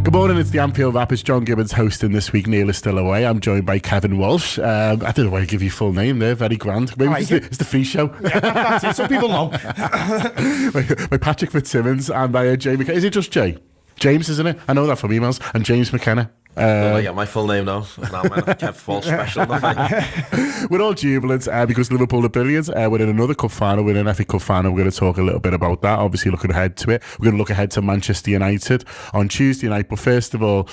Good morning, it's the Anfield Wrap. It's John Gibbons hosting this week. Neil is still away. I'm joined by Kev Walsh. I don't know why I give you full name there, very grand. Maybe it's the free show. Yeah, that's it, so people know. by Patrick Fitzsimons and by Jay McKenna. Is it just Jay? James, isn't it? I know that from emails. And James McKenna. I get my full name now. Now I'm a Kev Walsh special. We're all jubilant because Liverpool are brilliant. We're in another cup final. We're in an FA Cup final. We're going to talk a little bit about that. Obviously, looking ahead to it. We're going to look ahead to Manchester United on Tuesday night. But first of all,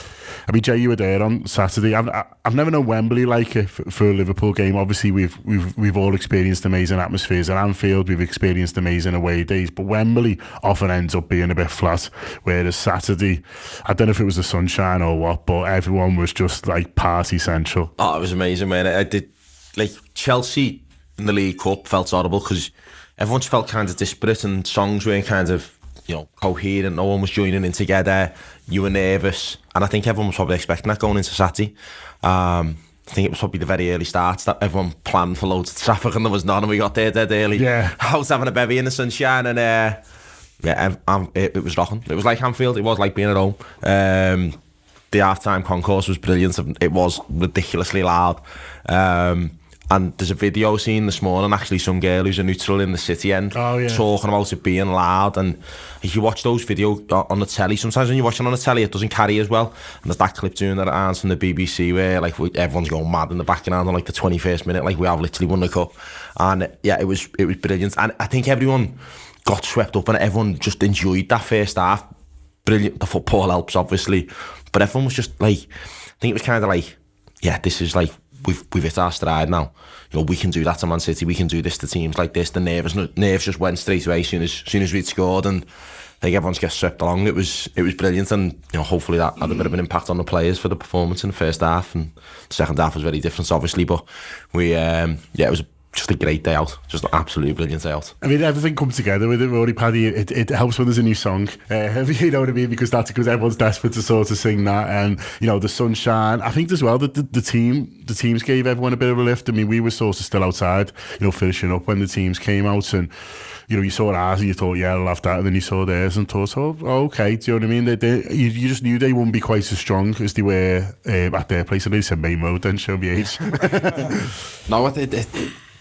I mean, Jay, you were there on Saturday. I've never known Wembley like it for a Liverpool game. Obviously, we've all experienced amazing atmospheres at Anfield. We've experienced amazing away days. But Wembley often ends up being a bit flat. Whereas Saturday, I don't know if it was the sunshine or what, but everyone was just like party central. Oh, it was amazing, man. I did, like, Chelsea in the League Cup felt horrible because everyone just felt kind of disparate and songs weren't kind of, coherent. No one was joining in together. You were nervous, and I think everyone was probably expecting that going into Saturday. I think it was probably the very early starts that everyone planned for loads of traffic, and there was none, and we got there dead early. Yeah, I was having a bevy in the sunshine, and it was rocking. It was like Anfield. It was like being at home. The half-time concourse was brilliant. It was ridiculously loud. And there's a video seen this morning, actually, some girl who's a neutral in the city end talking about it being loud. And if you watch those videos on the telly, sometimes when you're watching on the telly, it doesn't carry as well. And there's that clip doing that hands from the BBC where everyone's going mad in the background on the 21st minute, like we have literally won the cup. And it was brilliant. And I think everyone got swept up and everyone just enjoyed that first half. Brilliant. The football helps, obviously, but everyone was just like, I think it was kind of like, this is like we've hit our stride now. We can do that to Man City. We can do this to teams like this. The nerves just went straight away as soon as we'd scored, and I think everyone's get swept along. It was brilliant, and hopefully that had a bit of an impact on the players for the performance in the first half, and the second half was very different, obviously. But it was just a great day out, just an absolutely brilliant day out. I mean, everything comes together with it, Rory, Paddy. It helps when there's a new song, you know what I mean, because everyone's desperate to sort of sing that, and the sunshine. I think as well that the teams gave everyone a bit of a lift. I mean, we were sort of still outside, finishing up when the teams came out, and you saw ours and you thought, yeah, I'll have that, and then you saw theirs and thought, oh okay, do you know what I mean? You just knew they wouldn't be quite as strong as they were at their place. And they said main mode, then show me age. No,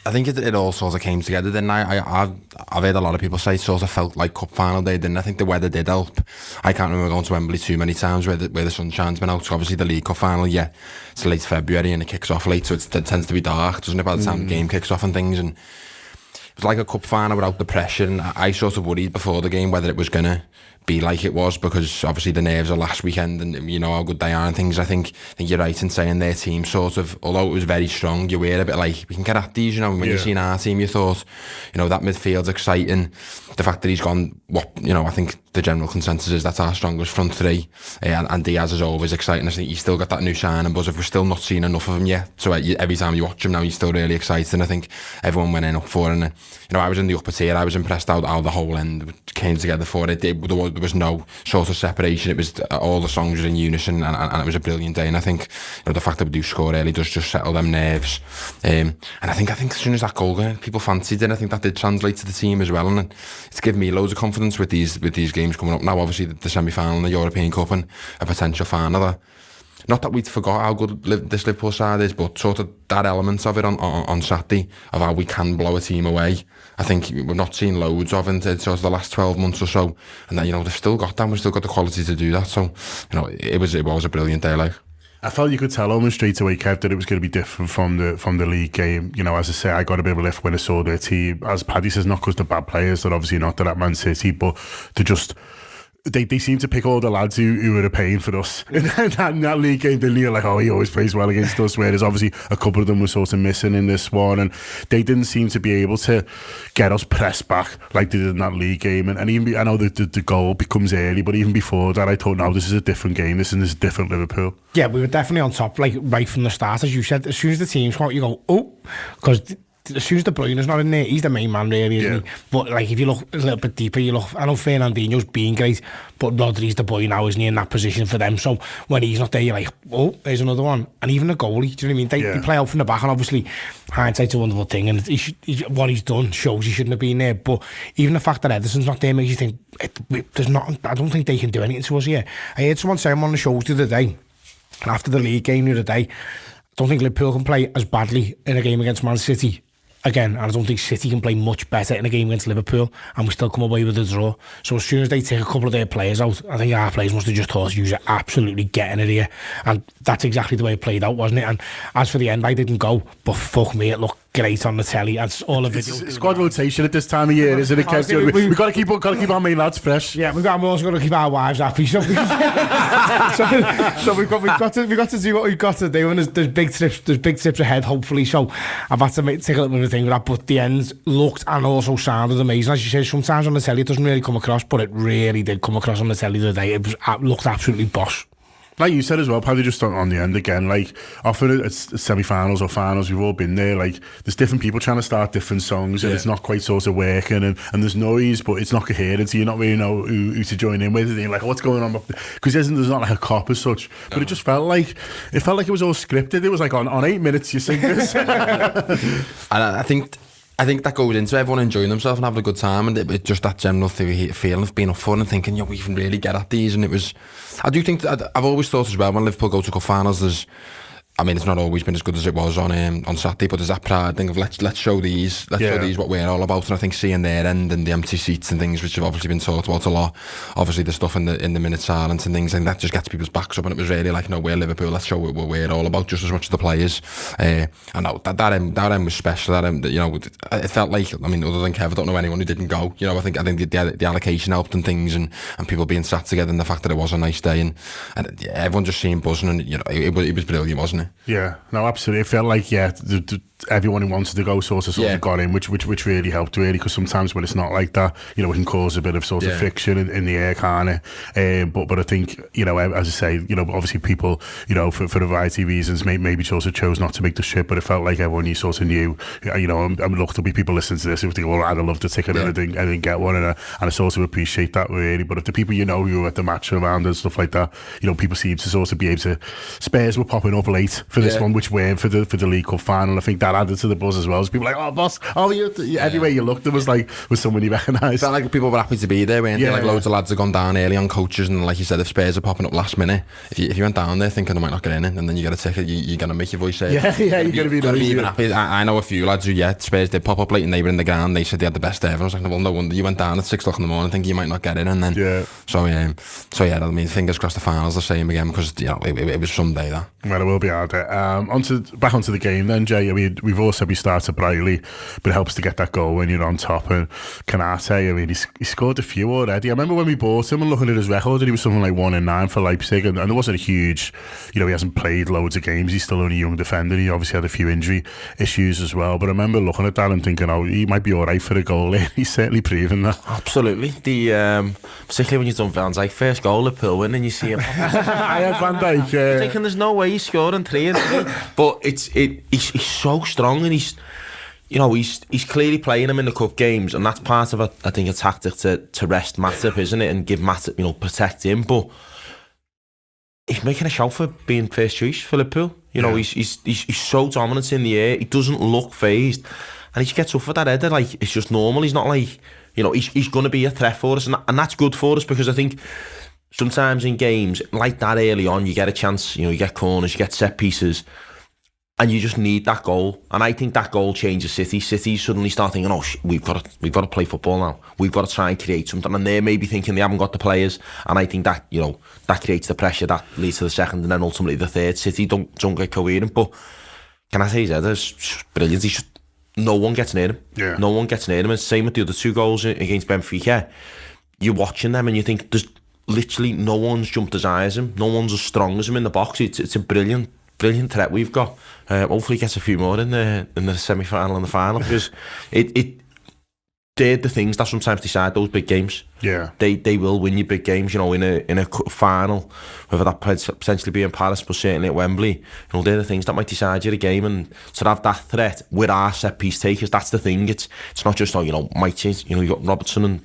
I think it all sort of came together. Then I've heard a lot of people say it sort of felt like cup final day. Didn't I? Think the weather did help. I can't remember going to Wembley too many times where the sunshine's been out. So obviously the League Cup final, it's late February and it kicks off late, so it tends to be dark, doesn't it, by the time the game kicks off and things. And it was like a cup final without the pressure. And I sort of worried before the game whether it was gonna be like it was, because obviously the nerves of last weekend and how good they are and things. I think you're right in saying their team sort of, although it was very strong, you were a bit like, we can get at these, when you seen our team you thought, that midfield's exciting. The fact that he's gone, I think the general consensus is that's our strongest front three, and Diaz is always exciting. I think he's still got that new shine and buzz. If we're still not seeing enough of him yet, so every time you watch him now he's still really exciting. I think everyone went in up for it, and I was in the upper tier. I was impressed how the whole end came together for it. There was no sort of separation. It was all the songs were in unison, and it was a brilliant day. And I think the fact that we do score early does just settle them nerves. And I think as soon as that goal went, people fancied it. I think that did translate to the team as well, and it's given me loads of confidence with these games coming up now. Obviously the semi-final in the European Cup and a potential final. Not that we'd forgot how good this Liverpool side is, but sort of that element of it on Saturday, of how we can blow a team away, I think we've not seen loads of in sort of the last 12 months or so. And then, they've still got that, we've still got the quality to do that. So, it was a brilliant day, like. I felt you could tell almost straight away, Kev, that it was going to be different from the league game. As I say, I got a bit of a lift when I saw their team. As Paddy says, not because they're bad players, they're obviously not, they're at Man City, but they're just... They seem to pick all the lads who are paying for us. In that league game, they're like, he always plays well against us, whereas obviously a couple of them were sort of missing in this one, and they didn't seem to be able to get us pressed back like they did in that league game. And even, I know that the goal becomes early, but even before that, I thought, no, this is a different game, this is a different Liverpool. Yeah, we were definitely on top, like right from the start, as you said. As soon as the teams come out, you go, because as soon as De Bruyne's not in there, he's the main man really, isn't he? But like if you look a little bit deeper, you look, I know Fernandinho's been great, but Rodri's the boy now, isn't he, in that position for them? So when he's not there, you're like, oh, there's another one. And even the goalie, do you know what I mean? They play out from the back, and obviously hindsight's a wonderful thing, and what he's done shows he shouldn't have been there. But even the fact that Ederson's not there makes you think there's not. I don't think they can do anything to us here. I heard someone say on the shows the other day, after the league game the other day, I don't think Liverpool can play as badly in a game against Man City again, and I don't think City can play much better in a game against Liverpool, and we still come away with a draw. So as soon as they take a couple of their players out, I think our players must have just thought, you're absolutely getting it here, and that's exactly the way it played out, wasn't it? And as for the end, I didn't go, but fuck me, it looked great on the telly. That's all of it. It's squad rotation at this time of year, isn't it, Kev? We've got to keep our main lads fresh. Yeah, we've also got to keep our wives happy. So, we've got to do what we've got to do, and there's big trips ahead, hopefully. So I've had to take a little bit of a thing with that, but the ends looked and also sounded amazing. As you say, sometimes on the telly it doesn't really come across, but it really did come across on the telly the other day. It looked absolutely boss. Like you said as well, Paddy, just on the end again, like often it's semi-finals or finals, we've all been there, like there's different people trying to start different songs, and it's not quite sort of working, and there's noise, but it's not coherent, so you not really know who to join in with, and you're like, what's going on? Because there's not like a cop as such, but it just felt like it was all scripted. It was like on 8 minutes you sing this. And I think that goes into everyone enjoying themselves and having a good time, and it just that general feeling of being up for it and thinking, we can really get at these. And it was, I do think that I've always thought as well, when Liverpool go to cup finals, it's not always been as good as it was on Saturday, but there's that pride thing of let's show these what we're all about. And I think seeing their end and the empty seats and things, which have obviously been talked about a lot, obviously the stuff in the minute silence and things, and that just gets people's backs up. And it was really like, we're Liverpool, let's show what we're all about, just as much as the players. And that end was special. That end, it felt like, other than Kev, I don't know anyone who didn't go. I think the allocation helped and things, and people being sat together, and the fact that it was a nice day, and everyone just seemed buzzing, and it was brilliant, wasn't it? Yeah, no, absolutely. It felt like everyone who wanted to go sort of got in, which really helped, really, because sometimes when it's not like that, it can cause a bit of sort of friction in the air, can't it? But I think, as I say, obviously people, for a variety of reasons, maybe also chose not to make the trip, but it felt like everyone you sort of knew, look, there'll be people listening to this who think, I'd have loved a ticket and I didn't get one, and I sort of appreciate that, really. But if the people who were at the match around and stuff like that, people seem to sort of be able to, Spurs were popping up late for this one, which weren't for the League Cup final. I think that added to the buzz as well. As people like, oh boss, everywhere you looked, there was someone you recognised. Felt like people were happy to be there, weren't they? Like loads of lads had gone down early on coaches, and like you said, if Spurs are popping up last minute, if you went down there thinking they might not get in, and then you get a ticket, you're gonna make your voice heard. You're gonna be even happy. I know a few lads who Spurs did pop up late and they were in the ground. They said they had the best ever. I was like, well, no wonder you went down at 6 o'clock in the morning thinking you might not get in, and then fingers crossed the finals the same again, because it was someday that. Well, it will be hard. Back onto the game then, Jay. We've all said we started brightly, but it helps to get that goal when you're on top. And Canate, he scored a few already. I remember when we bought him and looking at his record, and he was something like 1-9 for Leipzig, and there wasn't a huge, he hasn't played loads of games. He's still only a young defender. He obviously had a few injury issues as well. But I remember looking at that and thinking, he might be all right for a goal. He's certainly proven that. Absolutely. Particularly when you've done Van Dijk first goal, Liverpool win, and you see him. I had Van Dijk. You're thinking there's no way he's scoring 3 but he's so strong, and he's clearly playing him in the cup games, and that's part of I think a tactic to rest Matip, isn't it, and give Matip, protect him. But he's making a shout for being first choice for Liverpool. He's so dominant in the air. He doesn't look phased, and he just gets up for that header like it's just normal. He's not like, he's going to be a threat for us, and that's good for us, because I think sometimes in games like that early on, you get a chance, you get corners, you get set pieces, and you just need that goal. And I think that goal changes City. City suddenly start thinking, we've got to play football now. We've got to try and create something. And they're maybe thinking they haven't got the players. And I think that, that creates the pressure that leads to the second and then ultimately the third. City don't get coherent. But can I say, it's brilliant. No one gets near him. Yeah. No one gets near him. And same with the other 2 goals against Benfica. You're watching them and you think there's literally no one's jumped as high as him. No one's as strong as him in the box. It's a brilliant threat we've got. Hopefully he gets a few more in the semi-final and the final, because they're the things that sometimes decide those big games. Yeah. They will win you big games, you know, in a final, whether that potentially be in Paris, but certainly at Wembley. You know, they're the things that might decide you the game, and to have that threat with our set piece takers, that's the thing. It's not just, you know, might change. You know, you got Robertson and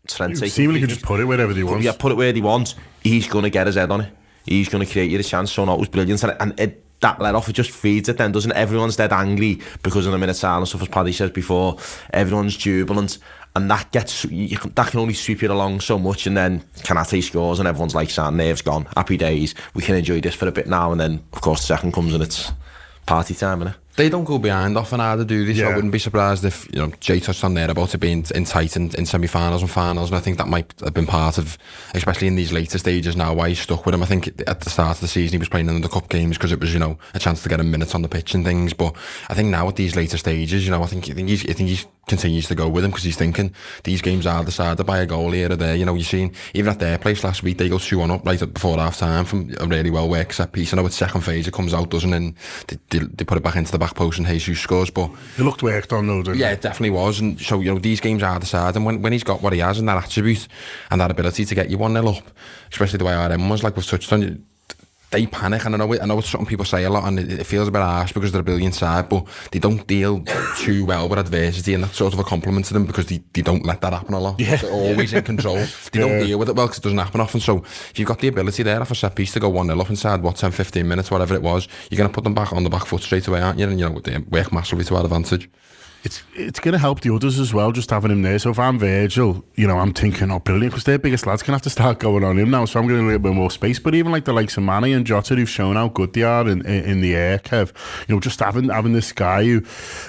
Trent. Seemingly could just put it wherever he wants. Yeah, put it where he wants. He's going to get his head on it. He's going to create you the chance. So no, it was brilliant, and that let off, it just feeds it then, doesn't it? Everyone's dead angry because of the minute silence stuff, as Paddy says before. Everyone's jubilant, and that can only sweep you along so much, and then Kanate scores and everyone's like, nerves gone, happy days, we can enjoy this for a bit now, and then of course the second comes and it's party time, innit? They don't go behind often either, do they? So Yeah. I wouldn't be surprised if, you know, Jay touched on there about it being in tight in semi-finals and finals, and I think that might have been part of, especially in these later stages now, why he's stuck with him. I think at the start of the season he was playing in the cup games because it was, you know, a chance to get him minutes on the pitch and things, but I think now at these later stages, you know, I think he's continues to go with him because he's thinking these games are decided by a goal here or there. You know, you've seen even at their place last week, they go 2-1 up right before half time from a really well worked set piece. I know it's second phase, it comes out, doesn't it? And they put it back into the back post and Jesus scores, but It looked worked on though, didn't yeah, it? it definitely was. And so, you know, these games are decided, and when he's got what he has and that attribute and that ability to get you 1-0 up, especially the way RM was, like we've touched on, they panic. And I know it's something people say a lot, and it feels a bit harsh because they're a brilliant side, but they don't deal too well with adversity, and that's sort of a compliment to them because they don't let that happen a lot. They're always in control. They don't deal with it well because it doesn't happen often. So if you've got the ability there off a set piece to go 1-0 up inside 10-15 minutes, whatever it was, you're going to put them back on the back foot straight away, aren't you? And you know, they work massively to our advantage. It's going to help the others as well, just having him there. So if I'm Virgil, you know, I'm thinking, oh, brilliant, because their biggest lads can have to start going on him now, so I'm getting a little bit more space. But even like the likes of Manny and Jota, who've shown how good they are in the air, Kev, you know, just having this guy who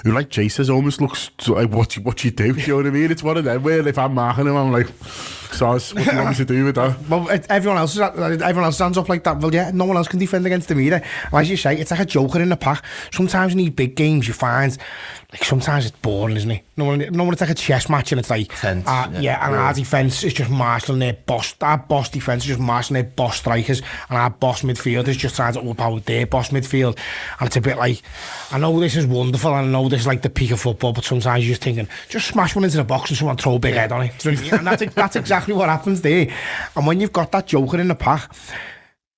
like Jay says, almost looks like what you do, you know what I mean? It's one of them where if I'm marking him, I'm like, what do you want me to do with that? Well, everyone else stands up like that. Well, yeah, no one else can defend against him either. As you say, it's like a joker in the pack. Sometimes in these big games, you find, like, sometimes it's boring, isn't it? No one, it's like a chess match, and it's like, Tense, and our defence is just marshalling their boss. Our boss defence is just marshalling their boss strikers, and our boss midfield is just trying to overpower their boss midfield. And it's a bit like, I know this is wonderful, and I know this is like the peak of football, but sometimes you're just thinking, just smash one into the box and someone throw a big head on it. Do you know what I mean? And that's exactly what happens there. And when you've got that joker in the pack,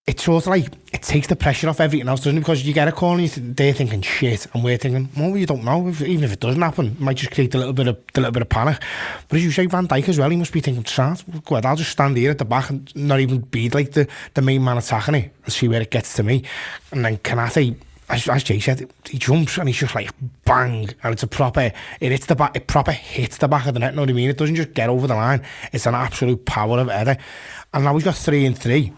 it's sort of like, it takes the pressure off everything else, doesn't it? Because you get a call and they're thinking shit, and we're thinking, well, you don't know, even if it doesn't happen, it might just create a little bit of panic. But as you say, Van Dijk as well, he must be thinking, God, I'll just stand here at the back and not even be like the main man attacking it and see where it gets to me. And then Kanate, as Jay said, he jumps and he's just like bang, and it's a proper, it hits the back, it proper hits the back of the net, know what I mean? It doesn't just get over the line, it's an absolute power of header. And now he's got 3-3.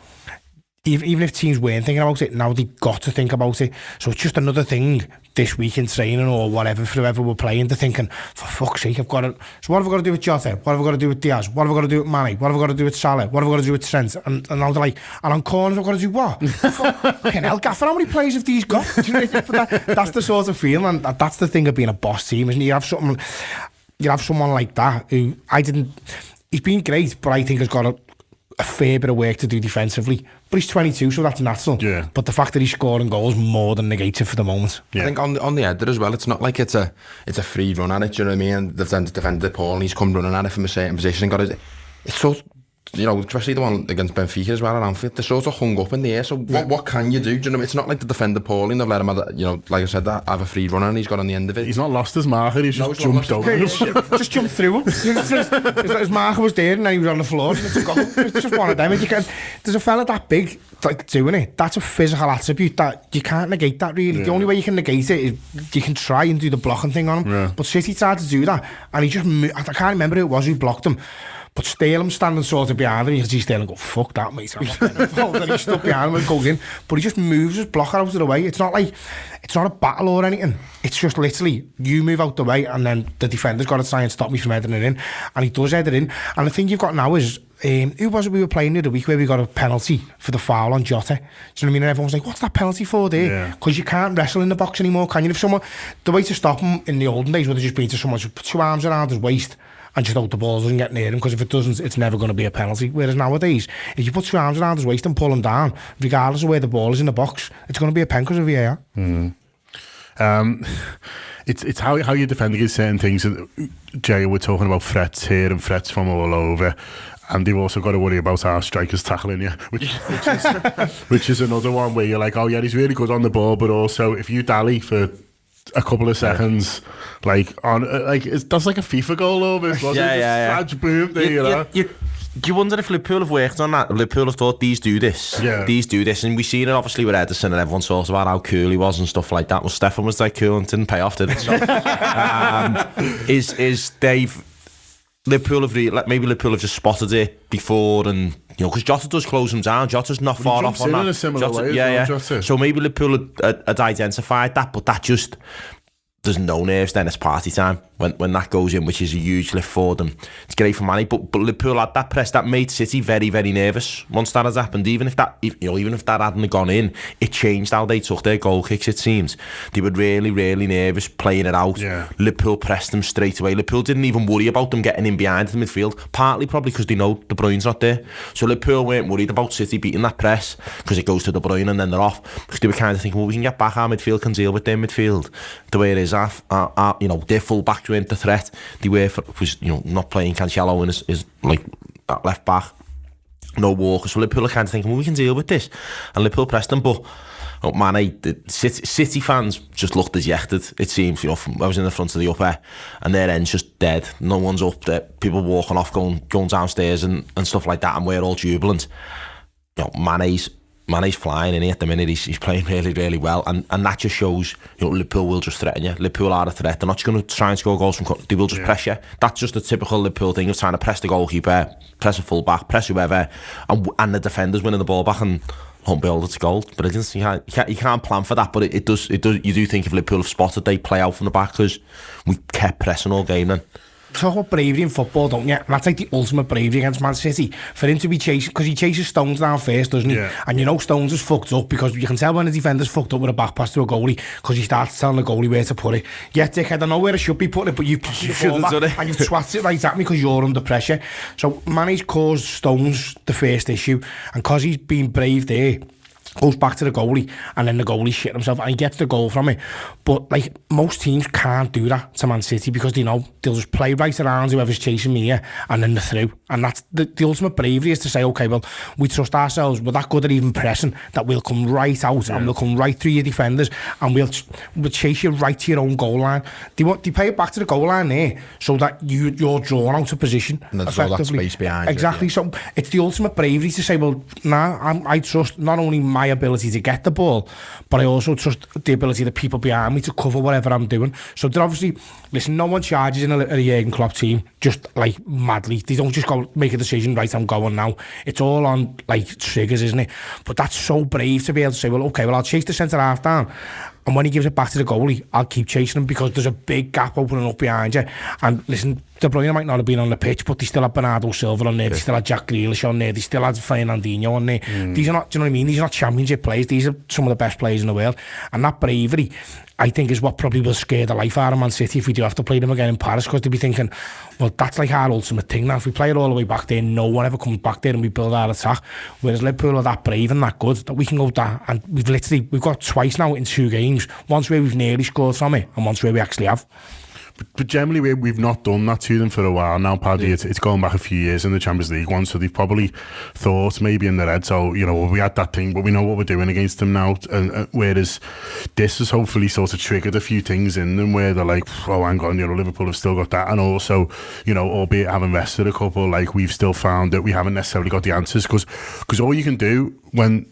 Even if teams weren't thinking about it, now they've got to think about it. So it's just another thing this week in training or whatever, for whoever we're playing, they're thinking, for fuck's sake, I've got to... So what have I got to do with Jota? What have I got to do with Diaz? What have I got to do with Manny? What have I got to do with Salah? What have I got to do with Trent? And now they're like, and on corners I've got to do what? Fucking hell, Gaffer, how many players have these got? Do you know, that's the sort of feeling, and that's the thing of being a boss team, isn't it? You have someone like that who he's been great, but I think has got a fair bit of work to do defensively. But he's 22, so that's natural. Yeah. But the fact that he's scoring goals more than negates it for the moment. Yeah. I think on the header as well, it's not like it's a free run at it, do you know what I mean? They've then defended the Paul and he's come running at it from a certain position. It's so, you know, especially the one against Benfica as well at Anfield, they're sort of hung up in the air. So what can you do? Do you know? It's not like the defender Paul and they've let him have, you know, like I said, have a free runner and he's got on the end of it. He's not lost his marker, he's just jumped over. Just jumped through him. His marker was there and then he was on the floor. And it's just one of them. There's a fella that big, like, doing it. That's a physical attribute that you can't negate that, really. Yeah. The only way you can negate it is you can try and do the blocking thing on him. Yeah. But City tried to do that and he just I can't remember who it was who blocked him. But Sterling standing sort of behind him, you can see Sterling go, fuck that, mate. And he stuck behind him and goes in. But he just moves his blocker out of the way. It's not a battle or anything. It's just literally, you move out the way and then the defender's got to try and stop me from heading it in. And he does head it in. And the thing you've got now is, who was it we were playing the other week where we got a penalty for the foul on Jota? Do you know what I mean? And everyone's like, what's that penalty for there? Because you can't wrestle in the box anymore, can you? If someone, the way to stop him in the olden days would have just been to someone to put 2 arms around his waist and just hope the ball doesn't get near him, because if it doesn't, it's never going to be a penalty. Whereas nowadays, if you put 2 arms around his waist and pull him down, regardless of where the ball is in the box, it's going to be a pen because of VAR. It's how you defend against certain things. Jay, we're talking about threats here and threats from all over. And they've also got to worry about our strikers tackling you, which is another one where you're like, oh yeah, he's really good on the ball, but also if you dally for a couple of seconds, like that's like a FIFA goal almost. Yeah. Boom, there you are. You wonder if Liverpool have worked on that. Liverpool have thought, these do this, and we've seen it obviously with Edison, and everyone talks about how cool he was and stuff like that. Well, Stefan was like cool and didn't pay off, did it? So, is Dave? Liverpool have maybe Liverpool have just spotted it before, and because Jota does close him down. Jota's not far off on that. In a similar way, Jota. So maybe Liverpool had identified that, but that just. There's no nerves then, it's party time when that goes in, which is a huge lift for them. It's great for Manny, but Liverpool had that press that made City very, very nervous once that has happened. Even if that hadn't gone in, it changed how they took their goal kicks, it seems. They were really, really nervous playing it out. Liverpool pressed them straight away. Liverpool didn't even worry about them getting in behind the midfield, partly probably because they know De Bruyne's not there. So Liverpool weren't worried about City beating that press because it goes to De Bruyne and then they're off, because they were kind of thinking, well, we can get back, our midfield can deal with their midfield the way it is. Their full backs weren't the threat. They were not playing Cancelo in his like that left back, no Walker. So Liverpool are kind of thinking, well, we can deal with this, and Liverpool pressed them. But the City fans just looked dejected. It seems, I was in the front of the upper, and their end's just dead. No one's up there. People walking off, going downstairs and stuff like that, and we're all jubilant. Mane's flying in here at the minute. He's playing really, really well, and that just shows Liverpool will just threaten you. Liverpool are a threat. They're not just going to try and score goals from. They will just press you. That's just a typical Liverpool thing of trying to press the goalkeeper, press a full back, press whoever, and the defenders winning the ball back and won't be able to goal. But you can't plan for that. But it does. You do think if Liverpool have spotted, they play out from the back, because we kept pressing all game then. Talk about bravery in football, don't you? That's like the ultimate bravery against Man City. For him to be chasing, because he chases Stones down first, doesn't he? Yeah. And Stones is fucked up, because you can tell when a defender's fucked up with a back pass to a goalie, because he starts telling the goalie where to put it. Yeah, dickhead, I don't know where I should be putting it, but you should have done it. And you swats it right at me because you're under pressure. So Mane's caused Stones the first issue, and because he's been brave there, goes back to the goalie, and then the goalie shit himself and he gets the goal from it. But like most teams can't do that to Man City, because they know they'll just play right around whoever's chasing me here, and then they're through. And that's the ultimate bravery, is to say, okay, well, we trust ourselves, we're that good at even pressing that we'll come right out and we'll come right through your defenders, and we'll chase you right to your own goal line. They play it back to the goal line there, so that you're drawn out of position, and there's all that space behind exactly. So it's the ultimate bravery to say, well, I trust not only my ability to get the ball, but I also trust the ability of the people behind me to cover whatever I'm doing. So they're obviously, listen, no one charges in a Jurgen Klopp team just like madly. They don't just go make a decision, right, I'm going now. It's all on like triggers, isn't it? But that's so brave to be able to say, well, okay, well, I'll chase the centre half down, and when he gives it back to the goalie, I'll keep chasing him, because there's a big gap opening up behind you. And listen, De Bruyne might not have been on the pitch, but they still had Bernardo Silva on there, they still had Jack Grealish on there, they still had Fernandinho on there. These are not, do you know what I mean? These are not championship players, these are some of the best players in the world. And that bravery, I think, is what probably will scare the life out of Man City if we do have to play them again in Paris, because they'll be thinking, well, that's like our ultimate thing now. If we play it all the way back there, no one ever comes back there and we build our attack. Whereas Liverpool are that brave and that good that we can go that, and we've got twice now in 2 games, once where we've nearly scored from it and once where we actually have. But generally, we've not done that to them for a while now, Paddy. Yeah. It's going back a few years in the Champions League one, so they've probably thought maybe in their head, so, we had that thing, but we know what we're doing against them now. And whereas this has hopefully sort of triggered a few things in them where they're like, oh, hang on, Liverpool have still got that. And also, albeit having rested a couple, like, we've still found that we haven't necessarily got the answers, because all you can do when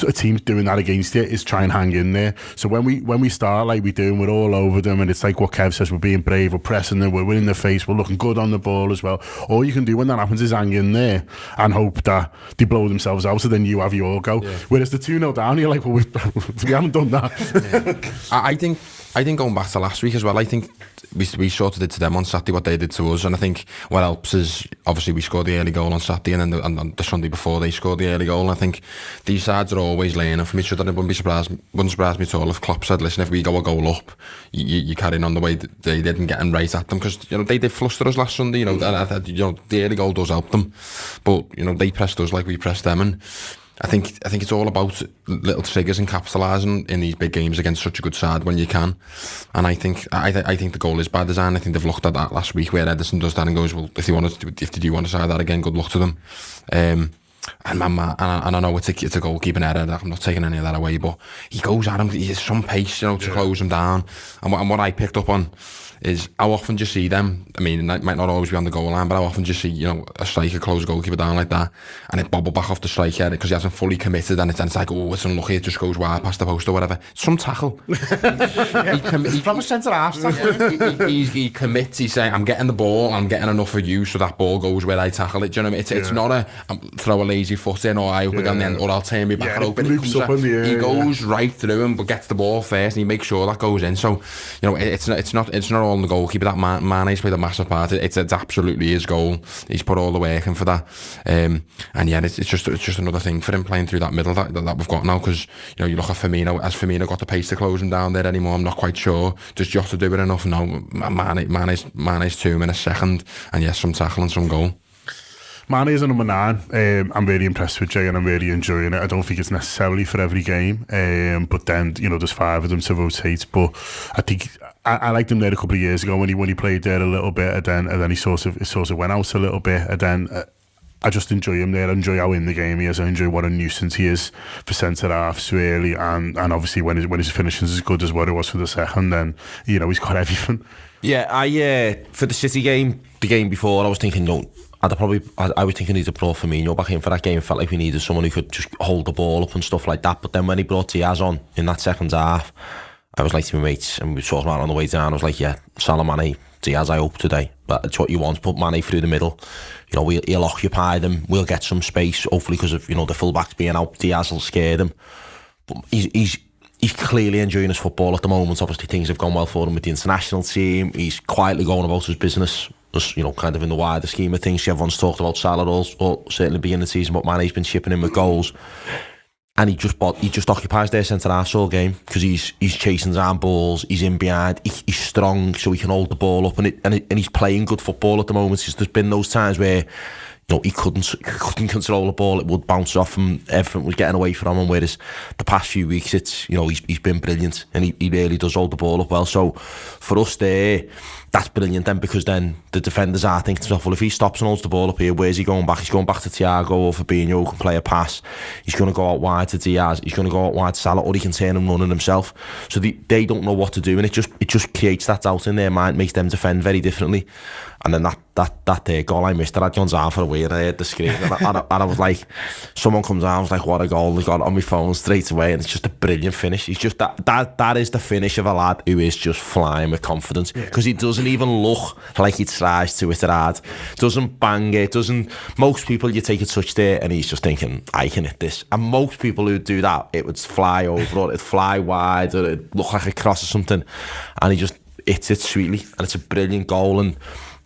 a team's doing that against you is try and hang in there. So when we start like we do, and we're all over them, and it's like what Kev says, we're being brave, we're pressing them, we're in their face, we're looking good on the ball as well. All you can do when that happens is hang in there and hope that they blow themselves out, so then you have your go. Yeah. Whereas the 2-0 down, you're like, well, we haven't done that. Yeah. I think going back to last week as well, I think we sort of did to them on Saturday what they did to us, and I think what helps is obviously we scored the early goal on Saturday, and then the Sunday before they scored the early goal. And I think these sides are always learning from each other. It wouldn't surprise me at all if Klopp said, listen, if we go a goal up, you carry on the way that they didn't get right at them, because they did fluster us last Sunday. And the early goal does help them, but they pressed us like we pressed them, and I think it's all about little triggers and capitalising in these big games against such a good side when you can. And I think the goal is by design. I think they've looked at that last week where Ederson does that and goes, well, if they do want to try that again, good luck to them. And I know it's a goalkeeping error. I'm not taking any of that away, but he goes at him. He has some pace, to close him down. And what I picked up on is how often do you see them? I mean, it might not always be on the goal line, but how often do you see, a striker close a goalkeeper down like that, and it bobble back off the striker because he hasn't fully committed, and it's like, oh, it's unlucky, it just goes wide past the post or whatever. Some tackle. He's probably centre half. He commits. He's saying, I'm getting the ball, I'm getting enough of you, so that ball goes where I tackle it. Do you know what I mean? It's not throw a lazy foot in, or I hope again then, or I'll turn me back and open. He goes right through him, but gets the ball first, and he makes sure that goes in. So, it's not all on the goalkeeper. That Mane's played a massive part. It's absolutely his goal. He's put all the work in for that. And yeah, it's just another thing for him playing through that middle that we've got now. Because you look at Firmino. Has Firmino got the pace to close him down there anymore? I'm not quite sure. Does Jota do it enough? No. Mane's 2 in a second. And yes, some tackle and some goal. Mane is a number 9. I'm really impressed with Jay and I'm really enjoying it. I don't think it's necessarily for every game, but then there's 5 of them to rotate. But I think I liked him there a couple of years ago when he played there a little bit, and then he sort of went out a little bit, and then I just enjoy him there. I enjoy how in the game he is. I enjoy what a nuisance he is for centre halves, really, and obviously when his finishing is as good as what it was for the second, then he's got everything. Yeah, I for the City game, the game before, I was thinking, I was thinking he'd have brought Firmino back in for that game. It felt like we needed someone who could just hold the ball up and stuff like that. But then when he brought Diaz on in that second half, I was like to my mates, and we were talking about it on the way down, I was like, yeah, Salah, Mane, Diaz, I hope today. But it's what you want, put Mane through the middle. He'll occupy them, we'll get some space, hopefully because of, the full-backs being out, Diaz will scare them. But he's clearly enjoying his football at the moment. Obviously things have gone well for him with the international team. He's quietly going about his business, just, kind of in the wider scheme of things. Everyone's talked about Salah or certainly beginning of the season, but Mane's been chipping in with goals. And he just occupies their centre half all game because he's chasing down balls, he's in behind, he's strong, so he can hold the ball up, and he's playing good football at the moment. Because there's been those times where he couldn't control the ball, it would bounce off him, everything was getting away from him. Whereas the past few weeks, it's he's been brilliant, and he really does hold the ball up well. So for us there, that's brilliant then, because then the defenders are thinking to themselves, well, if he stops and holds the ball up here, where's he going back? He's going back to Thiago or Fabinho, who can play a pass. He's going to go out wide to Diaz, he's going to go out wide to Salah, or he can turn and run it himself. So they don't know what to do, and it just creates that doubt in their mind, makes them defend very differently. And then that goal I missed, I had gone down for a wee, and I heard the screen, and I was like, someone comes out, I was like, what a goal. I got it on my phone straight away, and it's just a brilliant finish. He's just that is the finish of a lad who is just flying with confidence, because he doesn't even look like he tries to hit it hard, doesn't bang it, most people, you take a touch there and he's just thinking, I can hit this. And most people who do that, it would fly over, or it'd fly wide, or it'd look like a cross or something, and he just hits it sweetly, and it's a brilliant goal. And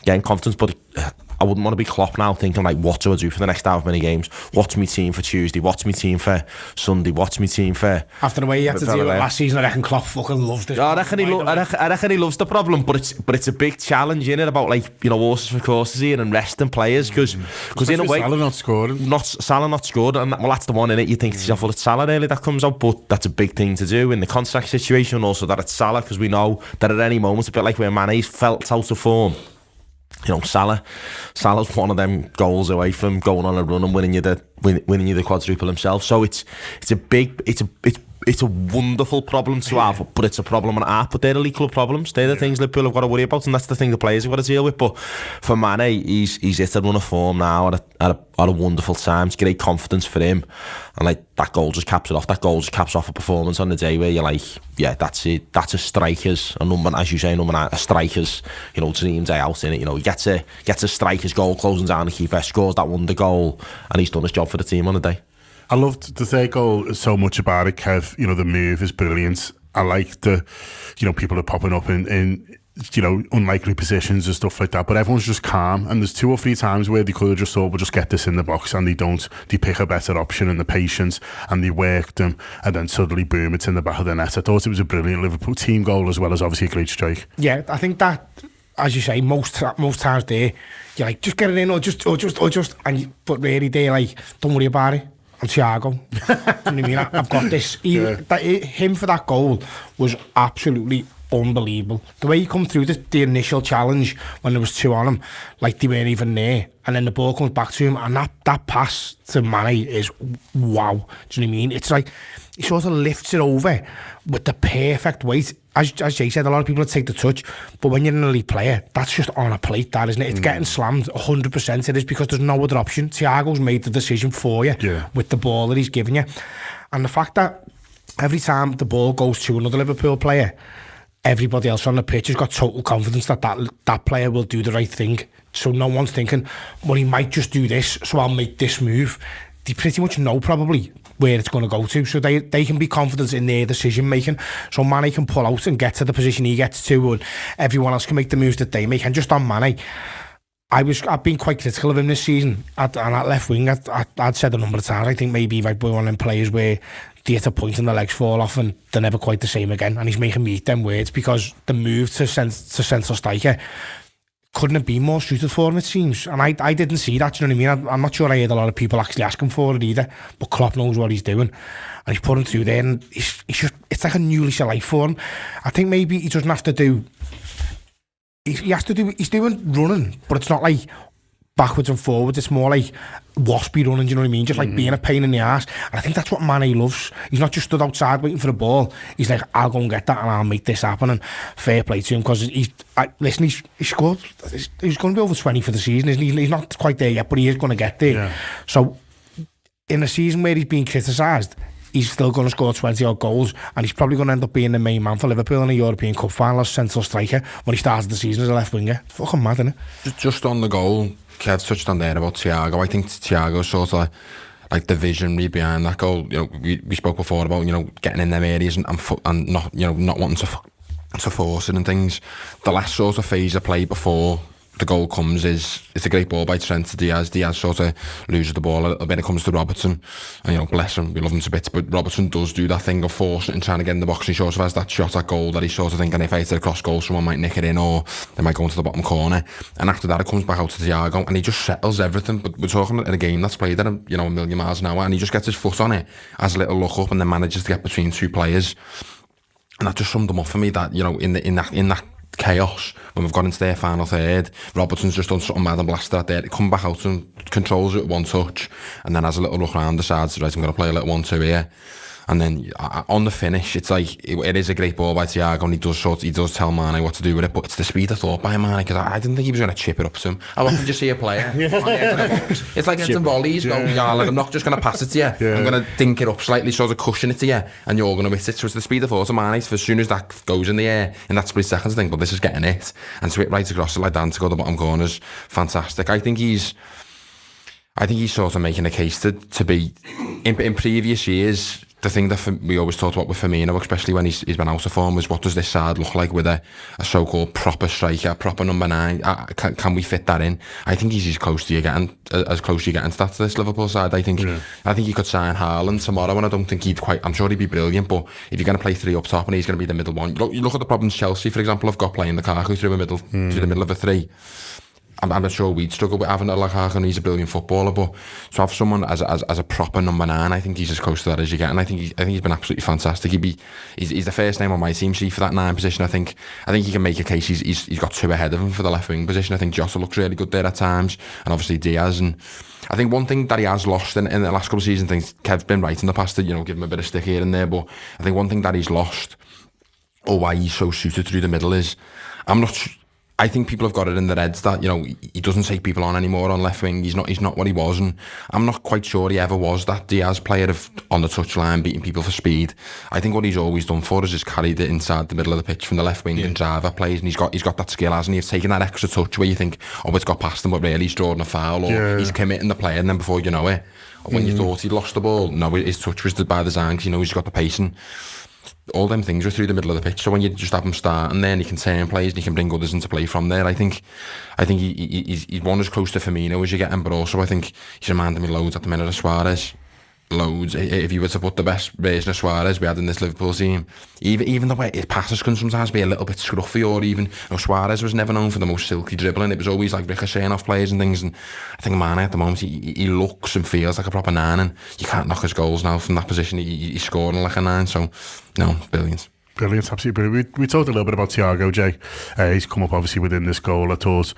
getting confidence, but I wouldn't want to be Klopp now thinking like, what do I do for the next however many games? What's my team for Tuesday? What's my team for Sunday? What's my team for... After the way he had to deal with last season, I reckon Klopp fucking loves this. I reckon he loves the problem, but it's a big challenge, innit, about horses for courses here and resting players, because in a way... Salah not scoring. Salah not scored, and well, that's the one, innit, you think to yourself, well, it's Salah really that comes out, but that's a big thing to do in the contract situation, also that it's Salah, because we know that at any moment, it's a bit like where Mane's felt out of form. Salah's one of them goals away from going on a run and winning you the quadruple himself. So it's a wonderful problem to have, but it's a problem on our. But they're the league club problems. They're the things Liverpool have got to worry about, and that's the thing the players have got to deal with. But for Mane, he's hit a run of form now at a wonderful time. It's great confidence for him, and that goal just caps it off. That goal just caps off a performance on the day where you're like, yeah, that's it. That's a striker's, as you say, number 9, a striker's, dream day out in it. He gets a striker's goal, closing down the keeper, scores that wonder goal, and he's done his job for the team on the day. I loved the third goal so much about it, Kev. The move is brilliant. I like the, people are popping up in unlikely positions and stuff like that, but everyone's just calm. And there's 2 or 3 times where they could have just thought, we'll just get this in the box, and they don't. They pick a better option, and the patience, and they work them, and then suddenly, boom, it's in the back of the net. I thought it was a brilliant Liverpool team goal, as well as obviously a great strike. Yeah, I think that, as you say, most times there, you're like, just get it in, or just, but really they're like, don't worry about it. I'm Thiago. Do you know what I mean? I've got this. Him for that goal was absolutely unbelievable. The way he come through the initial challenge when there was 2 on him, like they weren't even there, and then the ball comes back to him, and that pass to Mane is wow. Do you know what I mean? It's like he sort of lifts it over with the perfect weight. As Jay said, a lot of people would take the touch, but when you're an elite player, that's just on a plate, that, isn't it? It's getting slammed 100%. It is, because there's no other option. Thiago's made the decision for you with the ball that he's giving you. And the fact that every time the ball goes to another Liverpool player, everybody else on the pitch has got total confidence that player will do the right thing. So no one's thinking, well, he might just do this, so I'll make this move. They pretty much know probably where it's going to go to, so they can be confident in their decision making. So Mane can pull out and get to the position he gets to, and everyone else can make the moves that they make. And just on Mane, I've been quite critical of him this season. And at left wing, I'd said a number of times, I think maybe he might be one of them players where they hit a point and the legs fall off and they're never quite the same again. And he's making me eat them words, because the move to central striker couldn't have been more suited for him, it seems. And I didn't see that, you know what I mean? I'm not sure I heard a lot of people actually asking for it either, but Klopp knows what he's doing, and he's put him through there, and it's like a new lease of life for him. I think maybe he doesn't have to do... He's doing running, but it's not like backwards and forwards. It's more like waspy running, do you know what I mean? Just like being a pain in the arse. And I think that's what Mane loves. He's not just stood outside waiting for the ball. He's like, I'll go and get that and I'll make this happen. And fair play to him, because he scored. He's going to be over 20 for the season, isn't he? He's not quite there yet, but he is going to get there. Yeah. So in a season where he's being criticised, he's still going to score 20 odd goals, and he's probably going to end up being the main man for Liverpool in a European Cup final as central striker when he started the season as a left winger. Fucking mad, isn't it? Just on the goal, Kev touched on there about Thiago. I think Thiago's sort of like the visionary behind that goal. You know, we spoke before about, you know, getting in them areas and not, you know, not wanting to force it and things. The last sort of phase of play before the goal comes it's a great ball by Trent to Diaz. Diaz sort of loses the ball a little bit. It comes to Robertson, and, you know, bless him, we love him to bits, but Robertson does do that thing of forcing it and trying to get in the box. He sort of has that shot at goal that he's sort of thinking, if I hit it across goal, someone might nick it in, or they might go into the bottom corner. And after that, it comes back out to Thiago, and he just settles everything. But we're talking in a game that's played at, you know, a million miles an hour, and he just gets his foot on it, has a little look up, and then manages to get between two players. And that just summed them up for me, that, you know, in that chaos, when we've got into their final third, Robertson's just done something mad and blasted out there. He come back out and controls it with one touch, and then has a little look around, decides, right, I'm going to play a little 1-2 here. And then on the finish, it's like, it is a great ball by Thiago, and he does tell Mane what to do with it, but it's the speed of thought by Mane, because I didn't think he was going to chip it up to him. How often did you see a player on the edge of the box? It's like getting volleys, going, like, I'm not just going to pass it to you, I'm going to dink it up slightly, sort of cushion it to you, and you're going to hit it. So it's the speed of thought of Mane. For as soon as that goes in the air, in that split seconds, I think, but this is getting it, and to hit right across it like that, to go to the bottom corners, fantastic. I think he's sort of making a case to be, in previous years, the thing that we always talked about with Firmino, especially when he's been out of form, was what does this side look like with a so-called proper striker, proper number 9? Can we fit that in? I think he's as close to you getting to that to this Liverpool side. I think he could sign Haaland tomorrow, and I don't think I'm sure he'd be brilliant, but if you're going to play 3 up top and he's going to be the middle one, you look at the problems Chelsea, for example, have got playing Lukaku through the middle of a 3. I'm not sure we'd struggle with having a Lukaku, and he's a brilliant footballer, but to have someone as a proper number 9, I think he's as close to that as you get, and I think he's been absolutely fantastic. He's the first name on my team sheet for that 9 position. I think he can make a case. He's got 2 ahead of him for the left wing position. I think Jota looks really good there at times, and obviously Diaz. And I think one thing that he has lost in the last couple of seasons, things Kev's been right in the past to, you know, give him a bit of stick here and there, but I think one thing that he's lost, or why he's so suited through the middle, is I think people have got it in their heads that, you know, he doesn't take people on anymore on left wing. He's not what he was, and I'm not quite sure he ever was that Diaz player on the touchline beating people for speed. I think what he's always done for us is carried it inside the middle of the pitch from the left wing and drive at plays, and he's got that skill, hasn't he? He's taking that extra touch where you think, oh, it's got past him, but really he's drawing a foul, or he's committing the play, and then before you know it, when you thought he'd lost the ball, no, his touch was by design, because, you know, he's got the pacing. All them things are through the middle of the pitch, so when you just have him start, and then he can turn plays and he can bring others into play from there. I think he's one as close to Firmino as you get him, but also I think he's reminding me loads at the minute of Suarez. loads. If you were to put the best version of Suarez we had in this Liverpool team, even the way his passes can sometimes be a little bit scruffy, or even, you know, Suarez was never known for the most silky dribbling. It was always like ricocheting off players and things. And I think Mane at the moment, he looks and feels like a proper 9, and you can't knock his goals now from that position. He's scoring like a 9, so no, brilliant. Brilliant, absolutely brilliant. We talked a little bit about Thiago, Jay. He's come up obviously within this goal. I thought,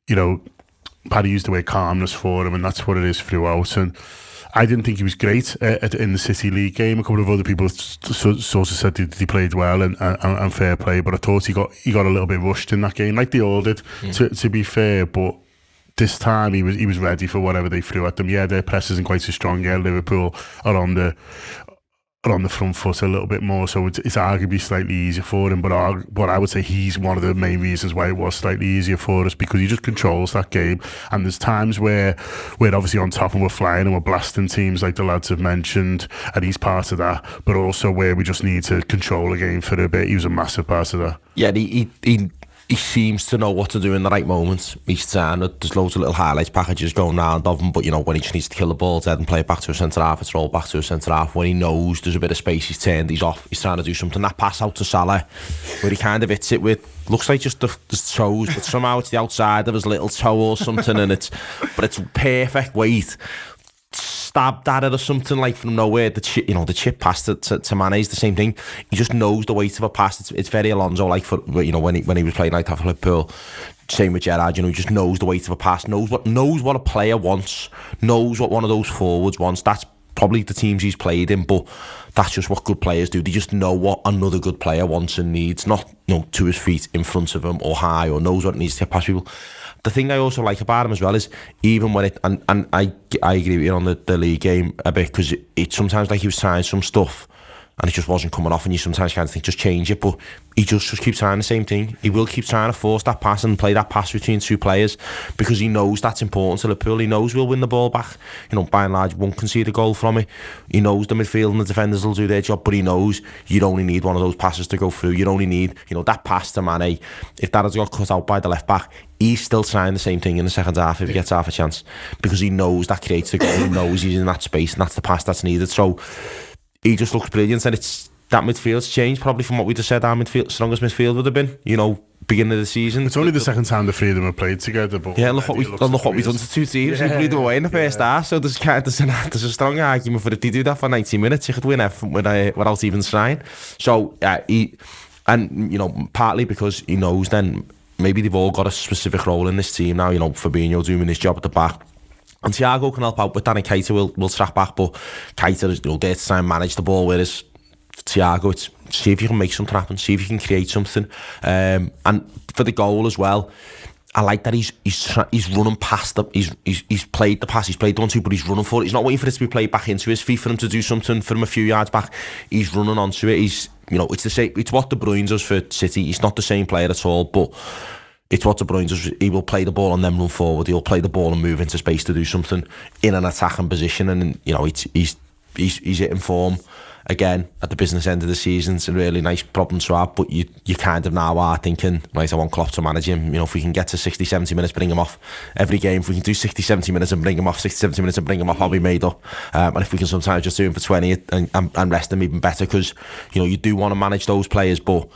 you know, Paddy used the word calmness for him, and that's what it is throughout. And I didn't think he was great in the City League game. A couple of other people sort of said that he played well and fair play, but I thought he got a little bit rushed in that game, like they all did, to be fair. But this time he was ready for whatever they threw at them. Yeah, their press isn't quite so strong. Yeah, Liverpool are on the front foot a little bit more, so it's arguably slightly easier for him. But I would say he's one of the main reasons why it was slightly easier for us, because he just controls that game. And there's times where we're obviously on top and we're flying and we're blasting teams like the lads have mentioned, and he's part of that. But also where we just need to control a game for a bit, he was a massive part of that. Yeah, he seems to know what to do in the right moments each time. There's loads of little highlights packages going round of him, but you know, when he just needs to kill the ball dead and play it back to a centre half, it's rolled back to a centre half. When he knows there's a bit of space, he's turned, he's off, he's trying to do something. That pass out to Salah, where he kind of hits it with, looks like just the toes, but somehow it's the outside of his little toe or something, and it's perfect weight. Stabbed at it or something, like from nowhere. The chip pass to Mane is the same thing. He just knows the weight of a pass. It's very Alonso like, for, you know, when he was playing like that for Liverpool. Same with Gerrard, you know, he just knows the weight of a pass, knows what a player wants, knows what one of those forwards wants. That's probably the teams he's played in, but that's just what good players do. They just know what another good player wants and needs, not, you know, to his feet in front of him or high, or knows what it needs to get past people. The thing I also like about him as well is, even when it, and I agree with you on the league game a bit, because it sometimes, like, he was trying some stuff and it just wasn't coming off, and you sometimes kind of think, just change it, but he just keeps trying the same thing. He will keep trying to force that pass and play that pass between two players, because he knows that's important to Liverpool. He knows we'll win the ball back, you know, by and large won't concede a goal from it. He knows the midfield and the defenders will do their job, but he knows you'd only need one of those passes to go through. You'd only need, you know, that pass to Mane. If that has got cut out by the left back, he's still trying the same thing in the second half if he gets half a chance, because he knows that creates the goal. He knows he's in that space, and that's the pass that's needed. So he just looks brilliant, and it's that midfield's changed probably from what we just said our strongest midfield would have been, you know, beginning of the season. It's only the second time the three of them have played together, but yeah, look what we've done to two teams. We blew them away in the first half, so there's a strong argument for, if they do that for 90 minutes, you could win everything without even trying. So and you know, partly because he knows then maybe they've all got a specific role in this team now, you know, Fabinho doing his job at the back, and Thiago can help out with that, and Keita will track back, but Keita is, you know, there to try and manage the ball, whereas Thiago, it's see if you can make something happen, see if you can create something. And for the goal as well, I like that he's running past the, he's played the pass, he's played the 1-2, but he's running for it. He's not waiting for it to be played back into his feet for him to do something from a few yards back. He's running onto it. He's, you know, it's the same. It's what De Bruyne does for City. He's not the same player at all, but it's what De Bruyne does. He will play the ball and then run forward. He'll play the ball and move into space to do something in an attacking position, and you know, he's hitting form again at the business end of the season. It's a really nice problem to have, but you kind of now are thinking, right, I want Klopp to manage him. You know, if we can get to 60-70 minutes, bring him off every game. If we can do 60-70 minutes and bring him off, 60-70 minutes and bring him off, I'll be made up. And if we can sometimes just do him for 20 and rest him, even better, because, you know, you do want to manage those players, but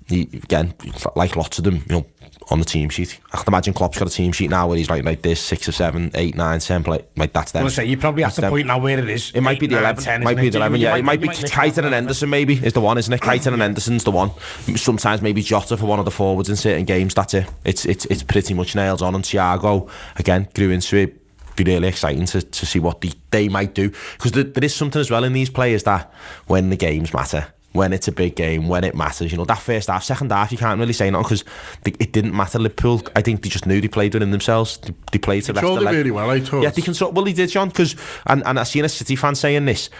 again, like lots of them, you know, on the team sheet. I can imagine Klopp's got a team sheet now where he's like this 6 or 7, 8, 9, 10 play. Like that's them. I was say you probably at the point now where it is. It might be the 11. Might be the 11. Yeah, it might be Keita and Henderson. Maybe is the one, isn't it? Keita and Henderson's the one. Sometimes maybe Jota for one of the forwards in certain games. That's it. It's pretty much nails on. And Thiago again grew into it. Be really exciting to see what they might do, because there is something as well in these players that when the games matter, when it's a big game, when it matters, you know, that first half, second half, you can't really say nothing, because it didn't matter. Liverpool, I think they just knew they played within themselves. They played to the rest of the leg. Really well, I thought. Yeah, they control. Well, they did, John, because and I've seen a City fan saying this.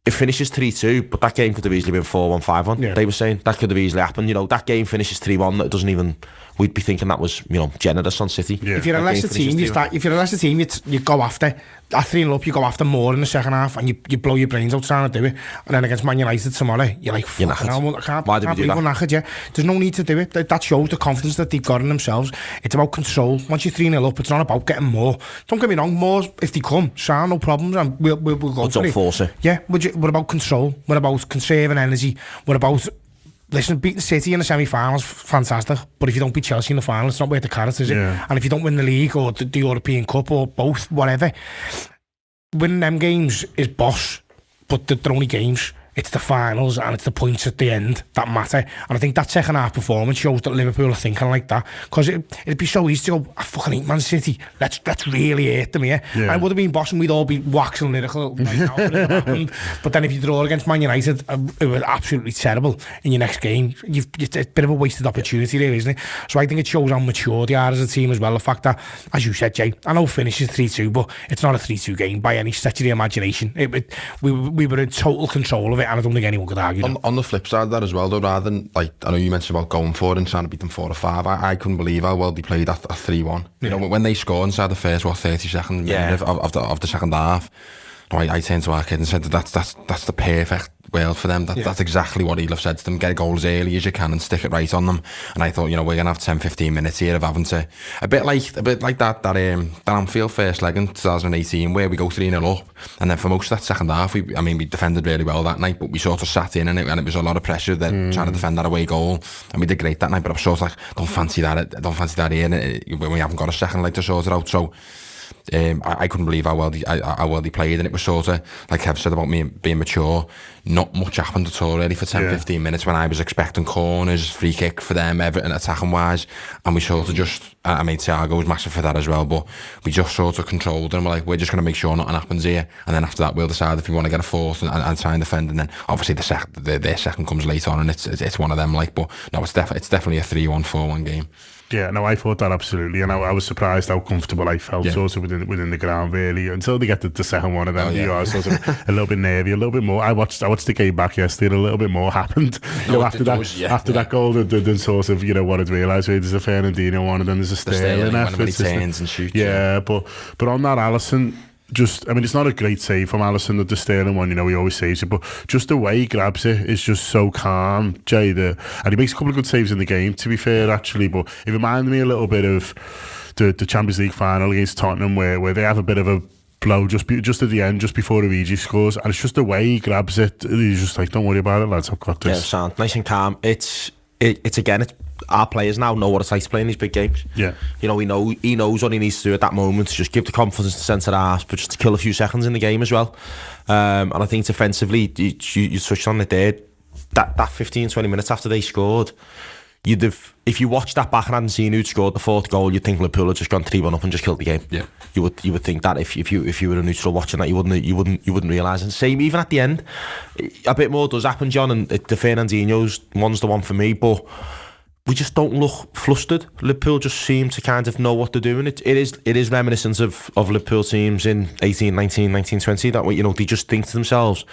It finishes 3-2, but that game could have easily been 4-1, 5-1. Yeah. They were saying that could have easily happened. You know, that game finishes 3-1. It doesn't even we'd be thinking that was, generous on City. Yeah. If you're a Leicester team, you go after at 3-0 up, you go after more in the second half, and you blow your brains out trying to do it. And then against Man United tomorrow, you're like, You're knackered. I can't Why did we do believe that? we're knackered, yeah. There's no need to do it. That shows the confidence that they've got in themselves. It's about control. Once you're 3-0 up, it's not about getting more. Don't get me wrong, more if they come, sound no problems, and we'll go for Don't it. force it. Yeah, we're about control. We're about conserving energy. We're about... Listen, beating City in the semi-finals, fantastic. But if you don't beat Chelsea in the final, it's not worth the carrot, is it? Yeah. And if you don't win the league or the European Cup or both, whatever, winning them games is boss. But they're only games. It's the finals and it's the points at the end that matter. And I think that second half performance shows that Liverpool are thinking like that. Because it'd be so easy to go, I fucking hate Man City. Let's really hate them here. Yeah. And it would have been boss and we'd all be waxing lyrical right now. If it happened. But then if you draw against Man United, it was absolutely terrible in your next game. It's a bit of a wasted opportunity there, isn't it? So I think it shows how mature they are as a team as well. The fact that, as you said, Jay, I know finish is 3-2, but it's not a 3-2 game by any stretch of the imagination. We were in total control of it, and I don't think anyone could argue that. On the flip side of that as well, though, rather than, like, I know you mentioned about going for it and trying to beat them 4-5, I couldn't believe how well they played at 3-1. You know, when they scored inside the first 30 seconds of the second half, I turned to our kid and said that's the perfect world for them. That's exactly what he'll have said to them. Get goals early as you can and stick it right on them. And I thought, we're gonna have 10-15 minutes here of having to a bit like that Anfield first leg in 2018 where we go 3-0 up, and then for most of that second half we defended really well that night, but we sort of sat in and it was a lot of pressure trying to defend that away goal, and we did great that night. But I was sort of like, don't fancy that here when we haven't got a second leg to sort it out. So I couldn't believe how well they played, and it was sort of like Kev said about me being mature. Not much happened at all really for 10-15 minutes when I was expecting corners, free kick for them, everything attacking wise, and we sort of just, I mean Thiago was massive for that as well, but we just sort of controlled them. We're like, we're just going to make sure nothing happens here, and then after that we'll decide if we want to get a fourth and try and defend, and then obviously their second comes later on, and it's one of them, like, but no, it's definitely a 3-1, 4-1 game. Yeah, no, I thought that absolutely, and I was surprised how comfortable I felt sort of within the ground really until they get the second one, and then you are sort of a little bit nervy, a little bit more. I watched the game back yesterday, and a little bit more happened after that goal than sort of what I'd realised. There's a Fernandinho one, and then there's a Sterling effort. He turns and shoots. Yeah, but on that Alisson. It's not a great save from Alisson, the Sterling one, he always saves it, but just the way he grabs it is just so calm, Jay. And he makes a couple of good saves in the game, to be fair, actually, but it reminded me a little bit of the Champions League final against Tottenham, where they have a bit of a blow just at the end, just before Origi scores, and it's just the way he grabs it. He's just like, don't worry about it, lads, I've got this. Yeah, sound nice and calm. It's our players now know what it's like to play in these big games. Yeah. He knows what he needs to do at that moment to just give the confidence to centre half, but just to kill a few seconds in the game as well. And I think defensively, you touched on it there, that 15-20 minutes after they scored, if you watched that back and hadn't seen who'd scored the fourth goal, you'd think Liverpool had just gone 3-1 up and just killed the game. Yeah. You would think that if you were a neutral watching that, you wouldn't realise. And same even at the end, a bit more does happen, John, and the Fernandinho's one's the one for me, but we just don't look flustered. Liverpool just seem to kind of know what they're doing. It is reminiscent of Liverpool teams in 18, 19, 1920 that way, they just think to themselves,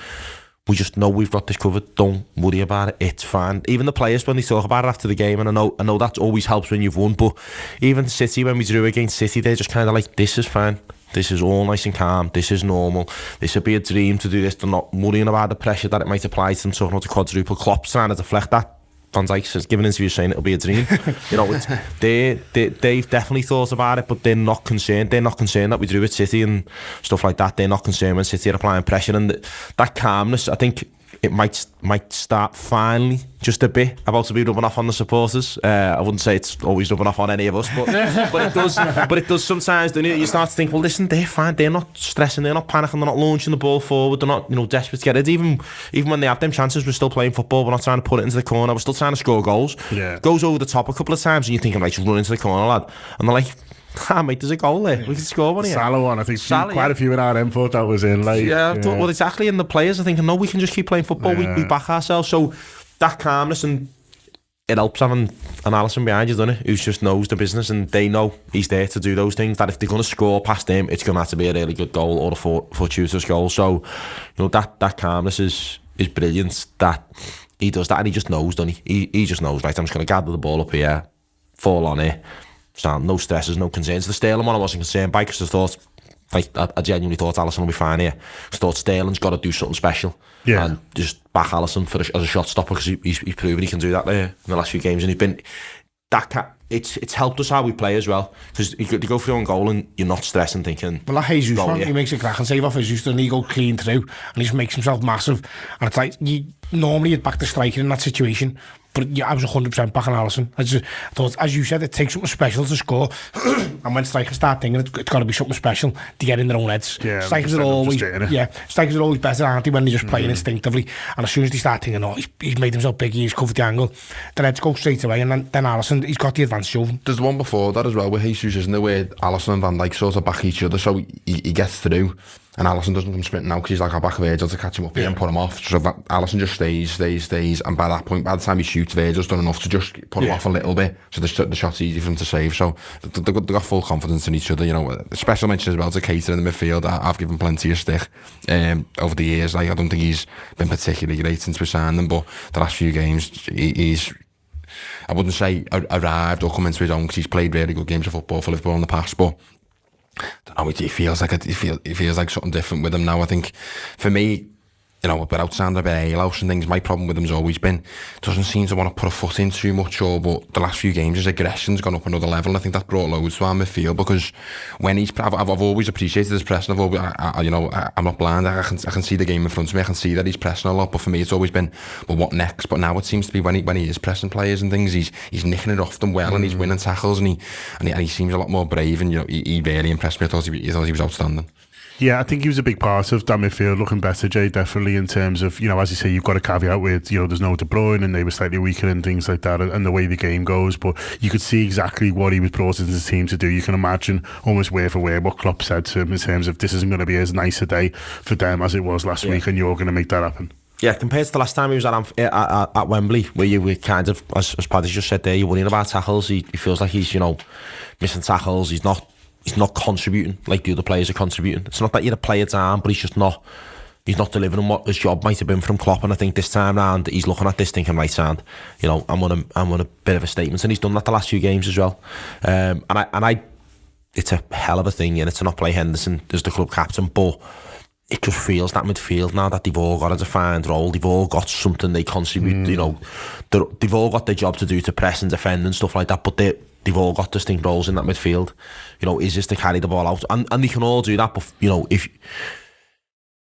we just know we've got this covered, don't worry about it, it's fine. Even the players, when they talk about it after the game, and I know that always helps when you've won, but even City, when we drew against City, they're just kind of like, this is fine, this is all nice and calm, this is normal, this would be a dream to do this. They're not worrying about the pressure that it might apply to them, talking about the quadruple. Klopp's trying to deflect that. Van Dijk has given an interview saying it'll be a dream. They've definitely thought about it, but they're not concerned. They're not concerned that we drew at City and stuff like that. They're not concerned when City are applying pressure, and that calmness, I think it might start finally just a bit about to be rubbing off on the supporters. I wouldn't say it's always rubbing off on any of us, but it does. But it does sometimes. Don't you start to think, well, listen, they're fine. They're not stressing. They're not panicking. They're not launching the ball forward. They're not, desperate to get it. Even when they have them chances, we're still playing football. We're not trying to put it into the corner. We're still trying to score goals. Yeah. Goes over the top a couple of times, and you're thinking, right, just run into the corner, lad. And they're like, mate, there's a goal there. We can score one here. Salah one, I think quite a few in our end thought that was in. Well, exactly. And the players are thinking, no, we can just keep playing football. We back ourselves. So that calmness, and it helps having an Alisson behind you, doesn't it? Who just knows the business, and they know he's there to do those things. That if they're going to score past him, it's going to have to be a really good goal or a fortuitous goal. So, that calmness is brilliant. That he does that, and he just knows, doesn't he? He just knows, right, I'm just going to gather the ball up here. fall on it. So no stresses, no concerns. The Sterling one I wasn't concerned by because I thought, like, I genuinely thought Alisson will be fine here. I thought Sterling's got to do something special. Yeah. And just back Alisson as a shot stopper because he's proven he can do that there in the last few games. And he's been... It's helped us how we play as well, because you go through on goal and you're not stressing, thinking, well, that Jesus one, yeah. He makes a cracking save off Jesus and he goes clean through and he just makes himself massive, and it's like normally you'd back the striker in that situation, but I was 100% backing Alisson. I thought, as you said, it takes something special to score, and when strikers start thinking it's got to be something special to get in their own heads. Yeah, strikers are always better, aren't they, when they're just playing instinctively, and as soon as they start thinking, oh, he's made himself big, he's covered the angle, then heads go straight away, and then Alisson, he's got the advantage over him. There's the one before that as well with Jesus, isn't there, where Alisson and Van Dijk sort of back each other, so he gets through, and Alisson doesn't come sprinting out because he's like, I'll back Virgil to catch him up here and put him off. So Alisson just stays, and by that point, by the time he shoots, Virgil's done enough to just put him off a little bit, so the shot's easy for him to save. So they got full confidence in each other, you know. Special mention as well to Keita in the midfield. I've given plenty of stick over the years. Like, I don't think he's been particularly great since we signed him, but the last few games, he's, I wouldn't say arrived or come into his own, because he's played really good games of football for Liverpool in the past, but I don't know, it feels like something different with him now. I think for me, you know, without sounding a bit alehouse and things, my problem with him's always been doesn't seem to want to put a foot in too much, but the last few games his aggression's gone up another level, and I think that's brought loads to our midfield, because when I've always appreciated his pressing. I'm not blind, I can see the game in front of me, I can see that he's pressing a lot, but for me it's always been, well, what next? But now it seems to be when he is pressing players and things, he's nicking it off them well, and he's winning tackles, and he seems a lot more brave, and you know, he really impressed me. I thought he was outstanding. Yeah, I think he was a big part of that midfield looking better, Jay, definitely, in terms of, you know, as you say, you've got a caveat with, you know, there's no De Bruyne and they were slightly weaker and things like that, and the way the game goes, but you could see exactly what he was brought into the team to do. You can imagine almost word for word what Klopp said to him in terms of, this isn't going to be as nice a day for them as it was last week, and you're going to make that happen. Yeah, compared to the last time he was at Wembley, where you were kind of, as Paddy just said there, you're worrying about tackles. He feels like he's, you know, missing tackles. He's not contributing like the other players are contributing. It's not that you're a player down, but he's not delivering what his job might have been from Klopp. And I think this time round he's looking at this thinking, right, sound, you know, I'm on a bit of a statement, and he's done that the last few games as well. And I it's a hell of a thing, and it's to not play Henderson as the club captain, but it just feels that midfield now that they've all got a defined role, they've all got something they contribute, you know, they've all got their job to do to press and defend and stuff like that, but they've all got distinct roles in that midfield. You know, is just to carry the ball out, and they can all do that, but you know,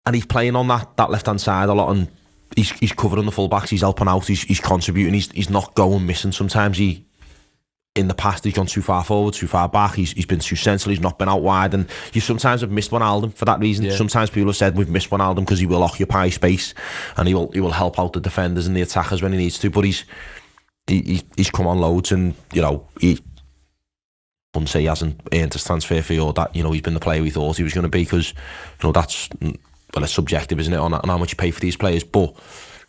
and he's playing on that left hand side a lot, and he's covering the full-backs, he's helping out, he's contributing, he's not going missing. Sometimes in the past he's gone too far forward, too far back, he's been too central, he's not been out wide, and you sometimes have missed Wijnaldum for that reason. Sometimes people have said we've missed Wijnaldum because he will occupy space and he will help out the defenders and the attackers when he needs to, but he's come on loads, and you know, he wouldn't say he hasn't earned his transfer fee, or that, you know, he's been the player we thought he was going to be, because, you know, that's, well, it's subjective, isn't it, on how much you pay for these players, but,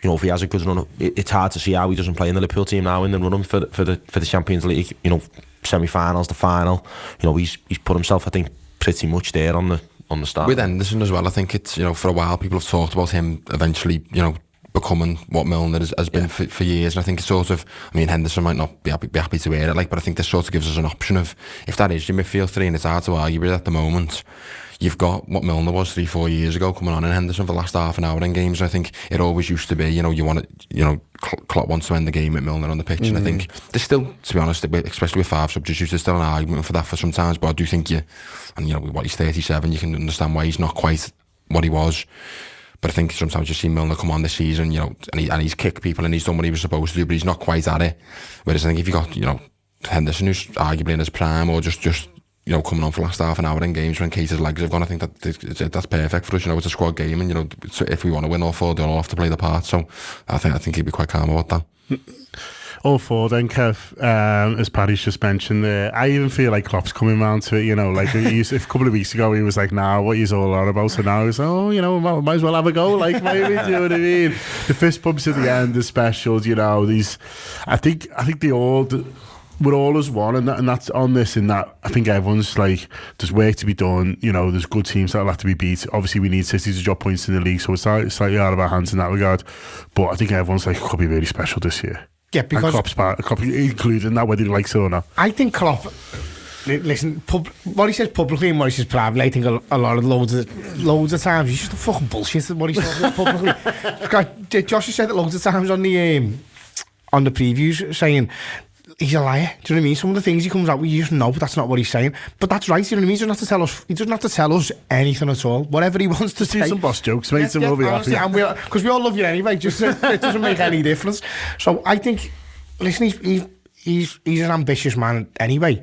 you know, if he has a good run, it's hard to see how he doesn't play in the Liverpool team now in the run for the Champions League, you know, semi-finals, the final. You know, he's put himself, I think, pretty much there on the start. With Henderson as well, I think it's, you know, for a while people have talked about him eventually, you know, becoming what Milner has been for years, and I think it's sort of, I mean, Henderson might not be happy to hear it, like, but I think this sort of gives us an option of, if that is your midfield three, and it's hard to argue with it at the moment, you've got what Milner was 3-4 years ago coming on in Henderson for the last half an hour in games. And I think it always used to be, you know, you want to, you know, Klopp wants to end the game with Milner on the pitch, and I think there's still, to be honest, especially with 5 substitutes, there's still an argument for that for sometimes, but I do think and you know, what, he's 37, you can understand why he's not quite what he was. But I think sometimes you see Milner come on this season, you know, and he's kicked people and he's done what he was supposed to do, but he's not quite at it. Whereas I think if you got, you know, Henderson, who's arguably in his prime, or just you know, coming on for the last half an hour in games when Keita's legs have gone, I think that's perfect for us. You know, it's a squad game, and you know, if we want to win all 4, they'll all have to play the part. So I think he'd be quite calm about that. All 4 then, Kev, as Paddy's just mentioned there. I even feel like Klopp's coming round to it, you know, like a couple of weeks ago he was like, nah, what he's all on about, so now he's like, oh, you know, might as well have a go, like, maybe, do you know what I mean? The fist bumps at the end, the specials, you know, I think they all, we're all as one, and that's on this, in that I think everyone's like, there's work to be done, you know, there's good teams that'll have to be beat. Obviously we need City to drop points in the league, so it's slightly out of our hands in that regard, but I think everyone's like, it could be really special this year. Yeah, because Klopp's including that, whether he likes it or not. I think Klopp. Listen, what he says publicly and what he says privately, I think a lot of loads of times he's just a fucking bullshit what he's talking about publicly. Josh has said it loads of times on the previews, saying he's a liar. Do you know what I mean? Some of the things he comes out with, you just know that's not what he's saying. But that's right. You know what I mean? He doesn't have to tell us anything at all. Whatever he wants to say. Do some boss jokes, mate. We'll be happy. Because we all love you anyway. Just it doesn't make any difference. So I think, listen, he's an ambitious man anyway.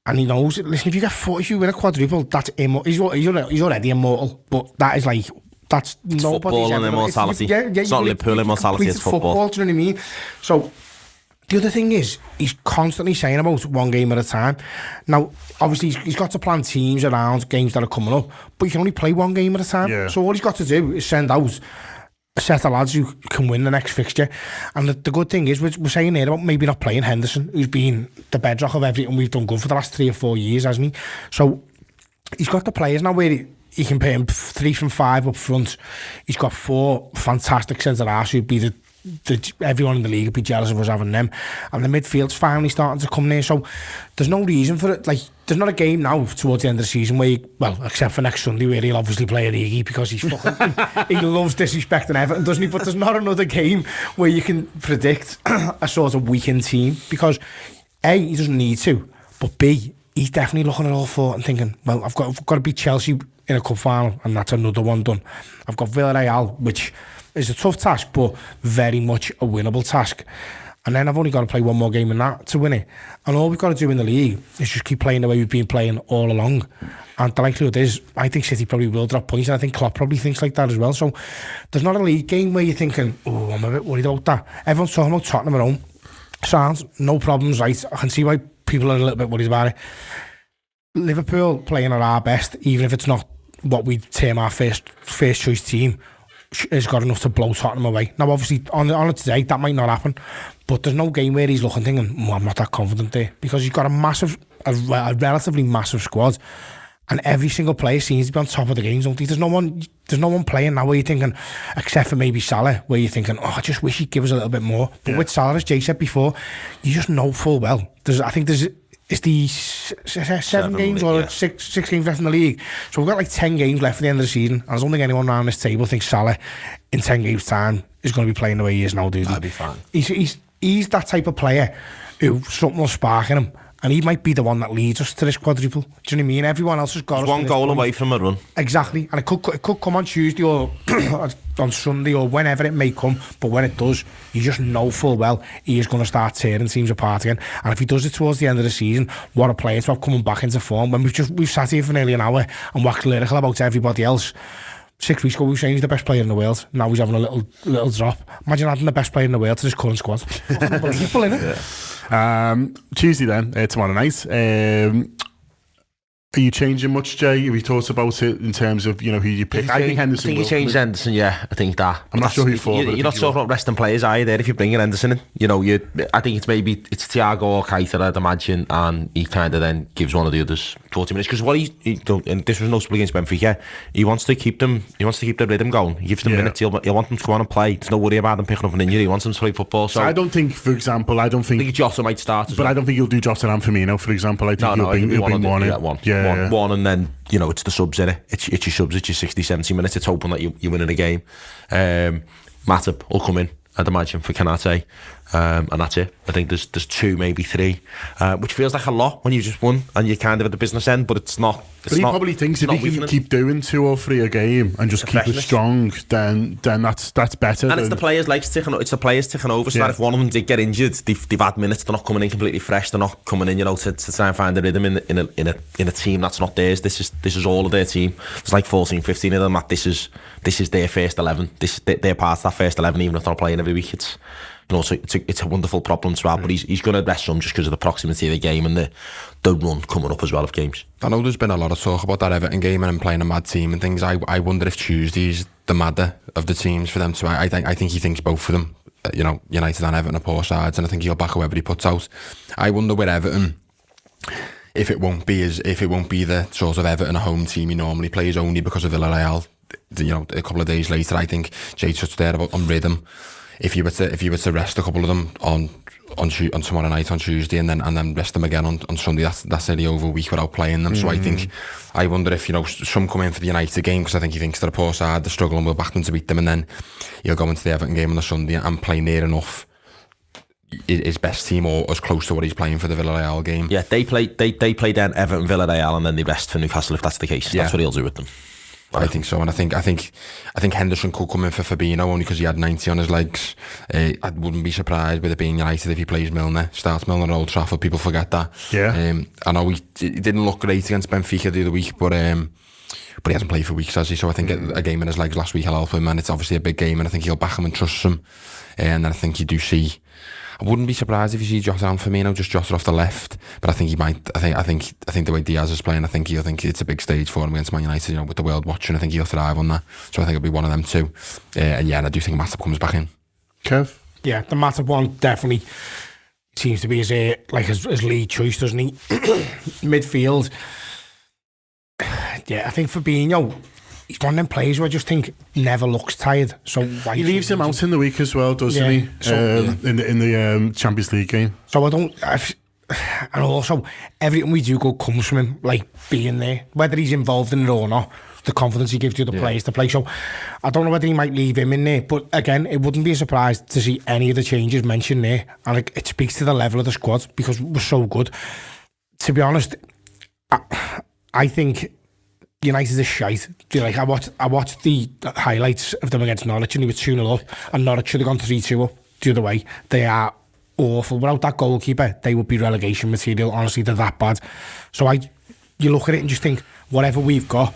And he knows, listen, if you win a quadruple, that's he's already immortal. But that is like, that's it's football and immortality. It's not Liverpool immortality, it's football. Do you know what I mean? So, the other thing is, he's constantly saying about one game at a time. Now, obviously, he's got to plan teams around games that are coming up, but you can only play one game at a time. Yeah. So all he's got to do is send out a set of lads who can win the next fixture. And the good thing is, we're saying here about maybe not playing Henderson, who's been the bedrock of everything we've done good for the last 3 or 4 years, hasn't he? So he's got the players now where he can pay him 3 from 5 up front. He's got 4 fantastic centre-halves who'd be everyone in the league would be jealous of us having them, and the midfield's finally starting to come there. So there's no reason for it. Like, there's not a game now towards the end of the season where except for next Sunday, where he'll obviously play at Iggy because he's fucking he loves disrespecting Everton, doesn't he? But there's not another game where you can predict a sort of weakened team, because A, he doesn't need to, but B, he's definitely looking at all 4 and thinking, well, I've got to beat Chelsea in a cup final, and that's another one done. I've got Villarreal, which is a tough task, but very much a winnable task. And then I've only got to play one more game in that to win it. And all we've got to do in the league is just keep playing the way we've been playing all along. And the likelihood is, I think City probably will drop points, and I think Klopp probably thinks like that as well. So there's not a league game where you're thinking, oh, I'm a bit worried about that. Everyone's talking about Tottenham at home. Sounds, no problems, right? I can see why people are a little bit worried about it. Liverpool playing at our best, even if it's not what we term our first choice team, has got enough to blow Tottenham away. Now, obviously, on it today, that might not happen, but there's no game where he's looking thinking, I'm not that confident there, because he's got a relatively massive squad, and every single player seems to be on top of the games, don't he? There's no one playing now where you're thinking, except for maybe Salah, where you're thinking, I just wish he'd give us a little bit more. But with Salah, as Jay said before, you just know full well. It's the 7 games or 6 games left in the league. So we've got like 10 games left at the end of the season. And I don't think anyone around this table thinks Salah in 10 games' time is going to be playing the way he is now, dude. That'd be fine. He's that type of player who something will spark in him. And he might be the one that leads us to this quadruple. Do you know what I mean? Everyone else has got us one goal away from a run. Exactly. And it could come on Tuesday or on Sunday or whenever it may come. But when it does, you just know full well he is going to start tearing teams apart again. And if he does it towards the end of the season, what a player to have coming back into form. When we've sat here for nearly an hour and waxed lyrical about everybody else. 6 weeks ago, we were saying he's the best player in the world. Now he's having a little drop. Imagine adding the best player in the world to this current squad. Unbelievable, isn't it? Yeah. Tuesday then, tomorrow night. Are you changing much, Jay? Have you thought about it in terms of, who you pick? I think Henderson. I think you changed Henderson, yeah. I think that. I'm not sure who for. You're not talking about resting players, are you, there, if you're bringing Henderson in? I think it's Thiago or Keita, I'd imagine, and he kind of then gives one of the others 40 minutes. Because what and this was noticeable against Benfica, he wants to keep the rhythm going. He gives them minutes, he'll want them to go on and play. There's no worry about them picking up an injury, he wants them to play football. So I don't think, for example, I think Jota might start I don't think he'll do Jota and Firmino, for example. I think he'll bring one in. One, and then it's the subs in it. It's your subs. It's your 60, 70 minutes. It's hoping that you're winning a game. Matip will come in, I'd imagine, for Kanate, and that's it. I think there's 2, maybe 3, which feels like a lot when you just won and you're kind of at the business end, but it's not. But he probably thinks if he can keep doing 2 or 3 a game and just keep it strong, then that's better. And it's the players ticking over, so that if one of them did get injured, they've had minutes. They're not coming in completely fresh. They're not coming in, to try and find a rhythm in a team that's not theirs. This is all of their team. There's like 14, 15 of them. That this is their first 11. They're part of that first 11, even if they're not playing every week. It's a wonderful problem to have, but he's going to rest some just because of the proximity of the game and the run coming up as well of games. I know there's been a lot of talk about that Everton game and him playing a mad team and things. I wonder if Tuesday's the madder of the teams for them. So I think he thinks both of them, United and Everton are poor sides, and I think he'll back whoever he puts out. I wonder with Everton if it won't be the sort of Everton home team he normally plays only because of Villarreal. A couple of days later, I think Jay touched there about on rhythm. if you were to rest a couple of them on tomorrow night on Tuesday and then rest them again on Sunday, that's nearly over a week without playing them. So I wonder if some come in for the United game because I think he thinks they're a poor side, they're struggling, we'll back them to beat them, and then he'll go into the Everton game on the Sunday and play near enough his best team or as close to what he's playing for the Villarreal game. Yeah, they play then Everton, Villarreal, and then they rest for Newcastle if that's the case. That's what he'll do with them. I think so, and I think Henderson could come in for Fabinho only because he had 90 on his legs. I wouldn't be surprised with it being United if he plays Milner, starts Milner at Old Trafford. People forget that. Yeah. I know he didn't look great against Benfica the other week, but he hasn't played for weeks, has he? So I think a game in his legs last week will help him, and it's obviously a big game, and I think he'll back him and trust him. And then I think you do see. I wouldn't be surprised if you see Jota and Firmino just Jota off the left, but I think he might. I think the way Diaz is playing, I think it's a big stage for him against Man United. With the world watching, I think he'll thrive on that. So I think it'll be one of them too. And I do think Matip comes back in. Kev? Yeah, the Matip one definitely seems to be his lead choice, doesn't he? Midfield. Yeah, I think Fabinho, he's one of them players who I just think never looks tired. So why he leaves him out in the week as well, doesn't he? In the Champions League game. So and also everything we do comes from him, like being there, whether he's involved in it or not. The confidence he gives to the players to play. So I don't know whether he might leave him in there, but again, it wouldn't be a surprise to see any of the changes mentioned there, and it speaks to the level of the squad because we're so good. To be honest, I think United is shite. Like I watched the highlights of them against Norwich, and he was 2-0 up, and Norwich should have gone 3-2 up the other way. They are awful. Without that goalkeeper, they would be relegation material. Honestly, they're that bad. So you look at it and just think, whatever we've got,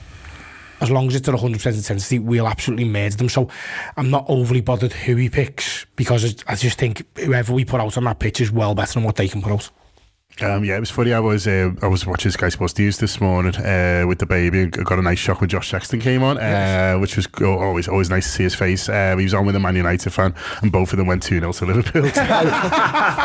as long as it's at 100% intensity, we'll absolutely murder them. So I'm not overly bothered who he picks, because I just think whoever we put out on that pitch is well better than what they can put out. It was funny. I was watching Sky Sports News this morning with the baby, and got a nice shock when Josh Sexton came on, which was always nice to see his face. He was on with a Man United fan, and both of them went 2-0 to Liverpool.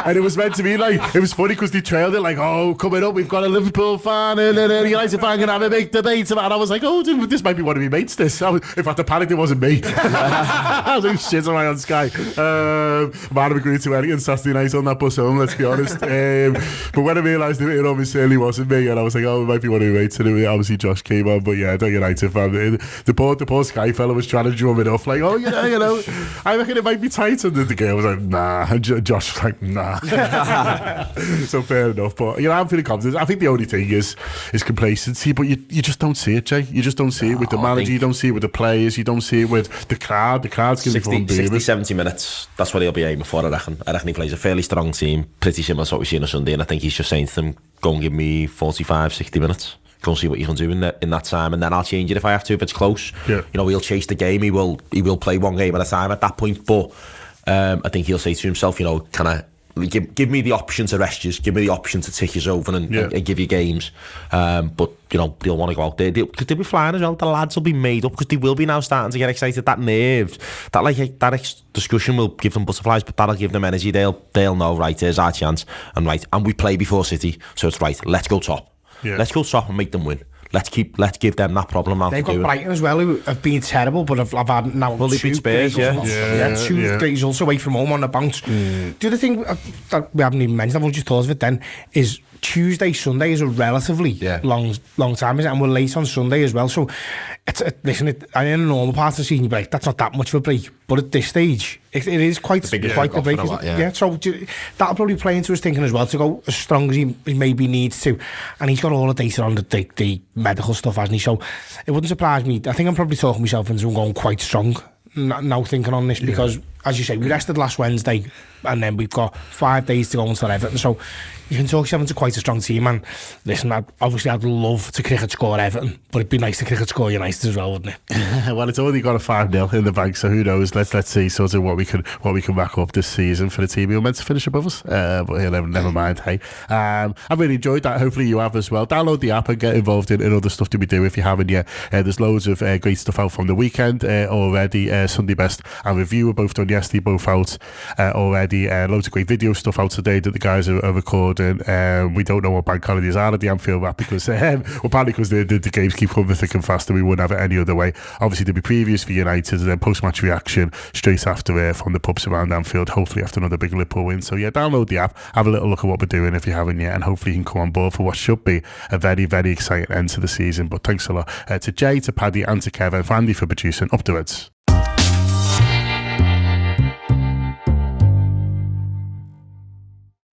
And it was meant to be like, it was funny because they trailed it like, oh, coming up, we've got a Liverpool fan and a United fan going to have a big debate about it. And I was like, oh, this might be one of my mates. In fact, the panic, it wasn't me. I was like, shit, am I on Sky? Man, I've agreed to anything Saturday night on that bus home, let's be honest. But when I realised it obviously certainly wasn't me, and I was like, oh, it might be one of my mates, and obviously Josh came on. But yeah, the United fan, the poor Sky fella was trying to drum it off, like, oh, I reckon it might be tight, and the girl was like, nah, and Josh was like, nah. So fair enough. But I'm feeling confident. I think the only thing is complacency, but you just don't see it, Jay. You just don't see it with the manager, you don't see it with the players, you don't see it with the crowd. The crowd's going to be fun. 60-70 minutes, that's what he'll be aiming for, I reckon. I reckon he plays a fairly strong team, pretty similar to what we see on a Sunday, and I think he's just saying to them, go and give me 45-60 minutes, go and see what you can do in that time, and then I'll change it if I have to, if it's close. He'll chase the game, he will play one game at a time at that point, but I think he'll say to himself, can I give me the option to rest you, give me the option to tick you over and give you games, but they'll want to go out there, they'll be flying as well, the lads will be made up, because they will be now starting to get excited. That nerves, that discussion will give them butterflies, but that'll give them energy. They'll know, right, here's our chance, and we play before City, so it's right, let's go top, let's go top and make them win. Let's give them that problem now. They've got Brighton as well, who have been terrible, but have had now two Spurs, two great results away from home on the bounce. The other thing that we haven't even mentioned, I've only just thought of it then, is Tuesday, Sunday is a relatively long time, isn't it? And we're late on Sunday as well. So, in a normal part of the season, you'd be like, that's not that much of a break. But at this stage, it is quite the break. So that'll probably play into his thinking as well, to go as strong as he maybe needs to. And he's got all the data on the medical stuff, hasn't he? So it wouldn't surprise me. I think I'm probably talking myself into him going quite strong now thinking on this, because, as you say, we rested last Wednesday, and then we've got 5 days to go until Everton. So you can talk yourself into quite a strong team, and listen, I'd love to cricket score Everton, but it'd be nice to cricket score United as well, wouldn't it? Well, it's already got a 5-0 in the bank, so who knows? Let's see sort of what we can back up this season for the team who were meant to finish above us. But never mind. Hey, I've really enjoyed that. Hopefully you have as well. Download the app and get involved in other stuff that we do if you haven't yet. There's loads of great stuff out from the weekend already. Sunday Best and Review are both done yesterday, both out already. Loads of great video stuff out today that the guys are recording. We don't know what bank holidays are at the Anfield Wrap because, partly because the games keep coming thick and fast and we wouldn't have it any other way. Obviously, there'll be previews for United and then post-match reaction straight after from the pubs around Anfield, hopefully after another big Liverpool win. So yeah, download the app, have a little look at what we're doing if you haven't yet, and hopefully you can come on board for what should be a very, very exciting end to the season. But thanks a lot to Jay, to Paddy and to Kev and for Andy for producing. Up to it.